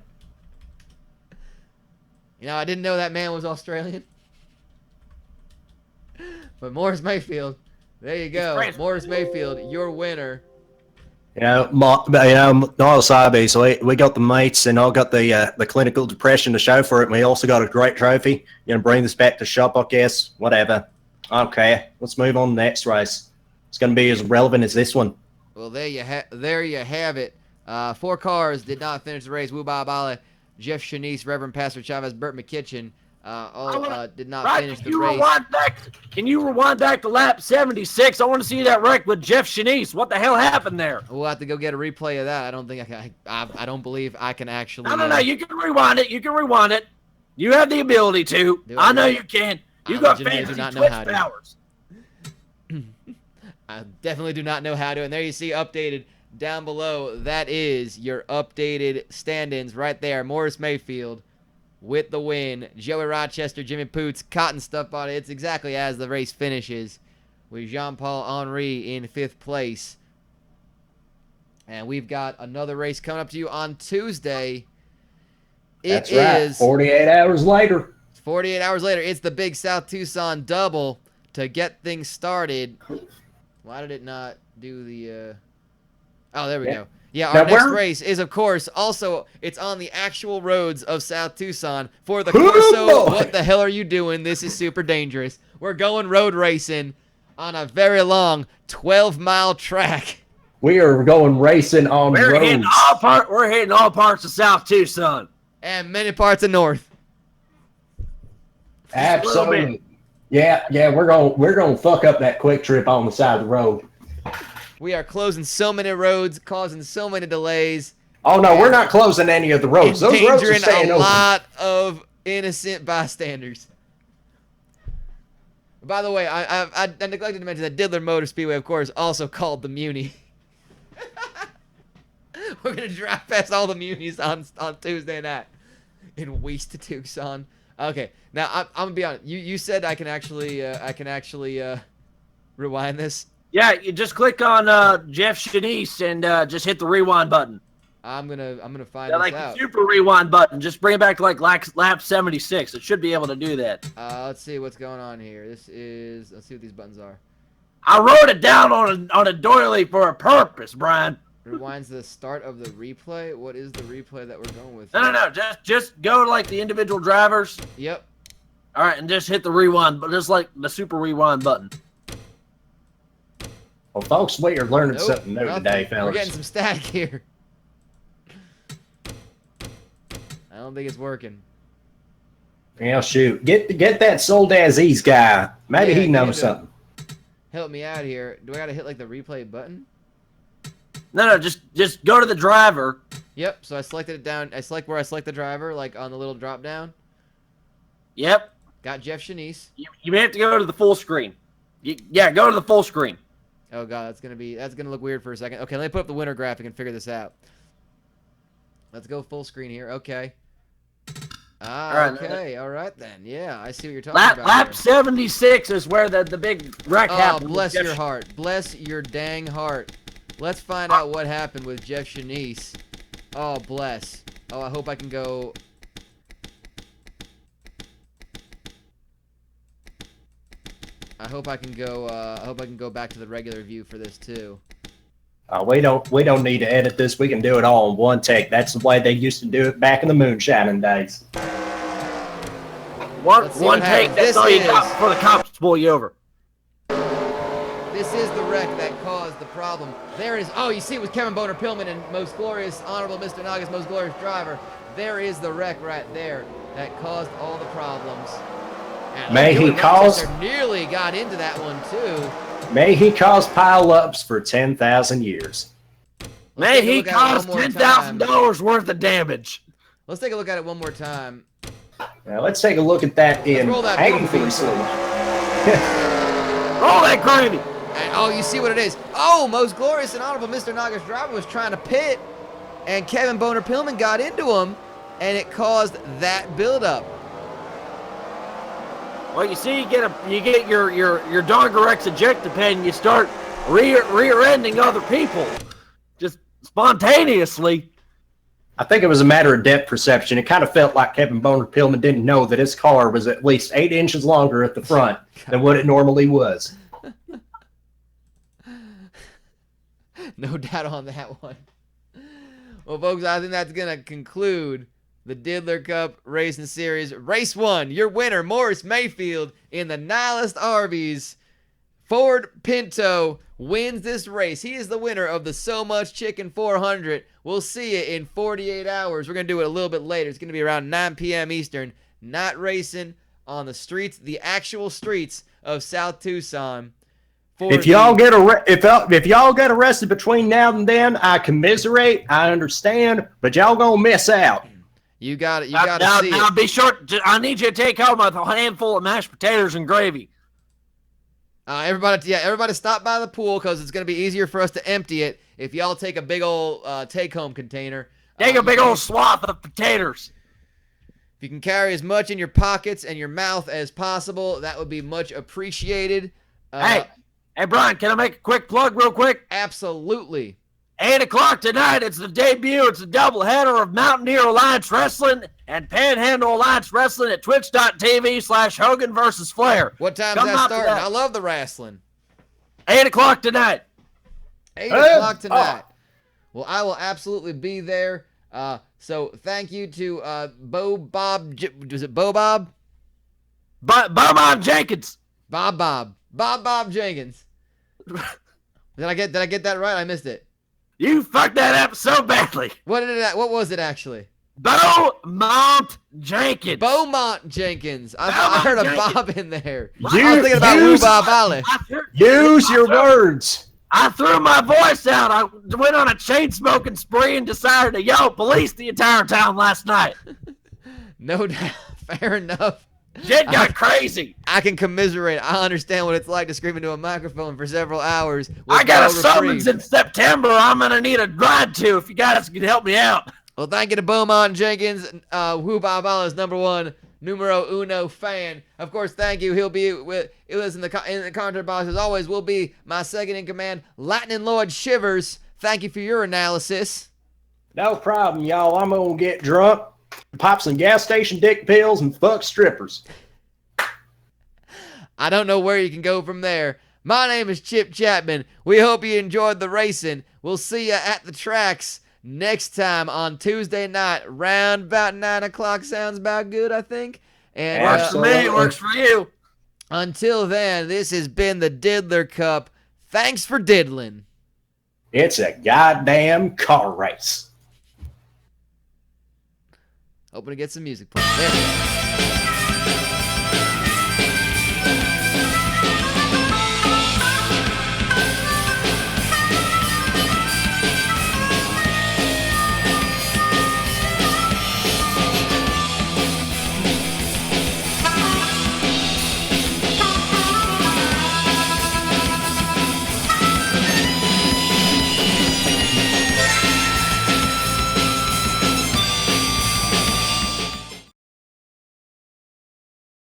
[SPEAKER 1] You know, I didn't know that man was Australian. But Morris Mayfield, there you go. Morris Mayfield, your winner.
[SPEAKER 2] Niall Starbeast, we got the mates and I got the clinical depression to show for it. And we also got a great trophy. You're gonna bring this back to shop, I guess. Whatever. Okay, let's move on to the next race. It's gonna be as relevant as this one.
[SPEAKER 1] Well, there you have it. 4 cars did not finish the race. Woo Bob Bala, Jeff Shanice, Reverend Pastor Chavez, Burt McKitchen, did not finish the race.
[SPEAKER 3] Can you rewind back to lap 76? I want to see that wreck with Jeff Shanice. What the hell happened there?
[SPEAKER 1] We'll have to go get a replay of that. I don't think I can. I don't believe I can actually.
[SPEAKER 3] No. You can rewind it. You have the ability to. I know you can. You got fancy Twitch powers.
[SPEAKER 1] I definitely do not know how to. And there you see updated down below. That is your updated stand-ins right there. Morris Mayfield with the win. Joey Rochester, Jimmy Poots, Cotton Stuff Body. It's exactly as the race finishes with Jean-Paul Henry in 5th place. And we've got another race coming up to you on Tuesday.
[SPEAKER 2] That's right. 48 hours later.
[SPEAKER 1] 48 hours later. It's the Big South Tucson double to get things started. Why did it not do the... Oh, there we go. Yeah, our next race is, of course, also, it's on the actual roads of South Tucson for the Corso. What the hell are you doing? This is super dangerous. We're going road racing on a very long 12-mile track.
[SPEAKER 2] We are going racing on roads.
[SPEAKER 3] We're hitting all parts of South Tucson.
[SPEAKER 1] And many parts of North.
[SPEAKER 2] Absolutely. Yeah, we're gonna fuck up that quick trip on the side of the road.
[SPEAKER 1] We are closing so many roads, causing so many delays.
[SPEAKER 2] Oh no, we're not closing any of the roads. Those roads are staying open.
[SPEAKER 1] A lot of innocent bystanders. By the way, I neglected to mention that Diddler Motor Speedway, of course, also called the Muni. We're gonna drive past all the Munis on Tuesday night in West Tucson. Okay, now I'm gonna be honest. You said I can actually rewind this.
[SPEAKER 3] Yeah, you just click on Jeff Shanice and just hit the rewind button.
[SPEAKER 1] I'm gonna find this out.
[SPEAKER 3] Like the super rewind button. Just bring it back to like lap 76. It should be able to do that.
[SPEAKER 1] Let's see what's going on here. Let's see what these buttons are.
[SPEAKER 3] I wrote it down on a doily for a purpose, Brian.
[SPEAKER 1] Rewinds the start of the replay. What is the replay that we're going with?
[SPEAKER 3] No. Just go to like the individual drivers.
[SPEAKER 1] Yep.
[SPEAKER 3] All right, and just hit the rewind, but just like the super rewind button.
[SPEAKER 2] Well, folks, we are learning something new today, fellas.
[SPEAKER 1] We're getting some static here. I don't think it's working.
[SPEAKER 2] Yeah, shoot. Get that Sold Aziz guy. Maybe he knows something.
[SPEAKER 1] Help me out here. Do I gotta hit like the replay button?
[SPEAKER 3] No, just go to the driver.
[SPEAKER 1] Yep, so I selected it down. I select where I select the driver, like on the little drop down.
[SPEAKER 3] Yep.
[SPEAKER 1] Got Jeff Shanice.
[SPEAKER 3] You may have to go to the full screen. Yeah, go to the full screen.
[SPEAKER 1] Oh god, that's gonna look weird for a second. Okay, let me put up the winner graphic and figure this out. Let's go full screen here. Okay. Okay, all right then. Yeah, I see what you're talking about.
[SPEAKER 3] Lap 76 is where the big wreck happened.
[SPEAKER 1] Oh, bless your heart. Bless your dang heart. Let's find out what happened with Jeff Shanice. Oh, bless. Oh, I hope I can go. I hope I can go back to the regular view for this too.
[SPEAKER 2] We don't need to edit this. We can do it all in one take. That's the way they used to do it back in the moonshining days.
[SPEAKER 3] One take, that's all you got before the cops pull you over.
[SPEAKER 1] This is the wreck that caused the problem. There is, oh, you see it was Kevin Boner Pillman and Most Glorious, Honorable Mr. Naga's Most Glorious Driver. There is the wreck right there that caused all the problems. And
[SPEAKER 2] May he cause...
[SPEAKER 1] nearly got into that one, too.
[SPEAKER 2] May he cause pile-ups for 10,000 years.
[SPEAKER 3] May he cause $10,000 worth of damage.
[SPEAKER 1] Let's take a look at it one more time.
[SPEAKER 2] Now, let's take a look at that in painfully slow.
[SPEAKER 3] Roll that gravy.
[SPEAKER 1] And, oh, you see what it is. Oh, Most Glorious and Honorable Mr. Naga's Driver was trying to pit, and Kevin Boner Pillman got into him, and it caused that buildup.
[SPEAKER 3] Well, you see, you get your Dongorex ejector pen, and you start rear-ending other people, just spontaneously.
[SPEAKER 2] I think it was a matter of depth perception. It kind of felt like Kevin Boner Pillman didn't know that his car was at least 8 inches longer at the front than what it normally was.
[SPEAKER 1] No doubt on that one. Well, folks, I think that's going to conclude the Diddler Cup Racing Series. Race 1, your winner, Morris Mayfield, in the Nihilist Arby's Ford Pinto, wins this race. He is the winner of the So Much Chicken 400. We'll see you in 48 hours. We're going to do it a little bit later. It's going to be around 9 p.m. Eastern. Not racing on the streets, the actual streets of South Tucson.
[SPEAKER 2] If y'all get arrested between now and then, I commiserate. I understand, but y'all gonna miss out.
[SPEAKER 1] You got it. You got to see
[SPEAKER 3] now
[SPEAKER 1] it.
[SPEAKER 3] Be sure. I need you to take home a handful of mashed potatoes and gravy.
[SPEAKER 1] Everybody stop by the pool because it's going to be easier for us to empty it if y'all take a big old take-home container.
[SPEAKER 3] Take a big old swath of potatoes.
[SPEAKER 1] If you can carry as much in your pockets and your mouth as possible, that would be much appreciated.
[SPEAKER 3] Hey, Brian, can I make a quick plug real quick?
[SPEAKER 1] Absolutely.
[SPEAKER 3] 8 o'clock tonight, it's the debut. It's a doubleheader of Mountaineer Alliance Wrestling and Panhandle Alliance Wrestling at twitch.tv/Hogan vs. Flair.
[SPEAKER 1] What time's that starting? I love the wrestling.
[SPEAKER 3] 8 o'clock tonight.
[SPEAKER 1] 8 o'clock tonight. Well, I will absolutely be there. So thank you to Bo Bob. Was it Bo Bob?
[SPEAKER 3] Bob Jenkins.
[SPEAKER 1] Bob Jenkins. Did I get that right? I missed it.
[SPEAKER 3] You fucked that up so badly.
[SPEAKER 1] What was it actually?
[SPEAKER 3] Beaumont Jenkins.
[SPEAKER 1] Beaumont Jenkins. I heard a Bob in there. I was thinking about Bob Alley.
[SPEAKER 2] Use your words.
[SPEAKER 3] I threw my voice out. I went on a chain smoking spree and decided to yell police the entire town last night.
[SPEAKER 1] No doubt. Fair enough.
[SPEAKER 3] Shit got crazy.
[SPEAKER 1] I can commiserate. I understand what it's like to scream into a microphone for several hours.
[SPEAKER 3] I got a summons in September I'm going to need a ride to if you guys can help me out.
[SPEAKER 1] Well, thank you to Beaumont Jenkins, Who Bob Alla's #1 numero uno fan. Of course, thank you. He'll be with us in the commentary box as always. Will be my second in command, Lightning Lord Shivers. Thank you for your analysis.
[SPEAKER 2] No problem, y'all. I'm gonna get drunk, pop some gas station dick pills, and fuck strippers.
[SPEAKER 1] I don't know where you can go from there. My name is Chip Chapman. We hope you enjoyed the racing. We'll see you at the tracks next time on Tuesday night, round about 9 o'clock. Sounds about good, I think. And
[SPEAKER 3] works for me, works for you.
[SPEAKER 1] Until then, this has been the Diddler Cup. Thanks for diddling.
[SPEAKER 2] It's a goddamn car race.
[SPEAKER 1] Hoping to get some music playing. There we go.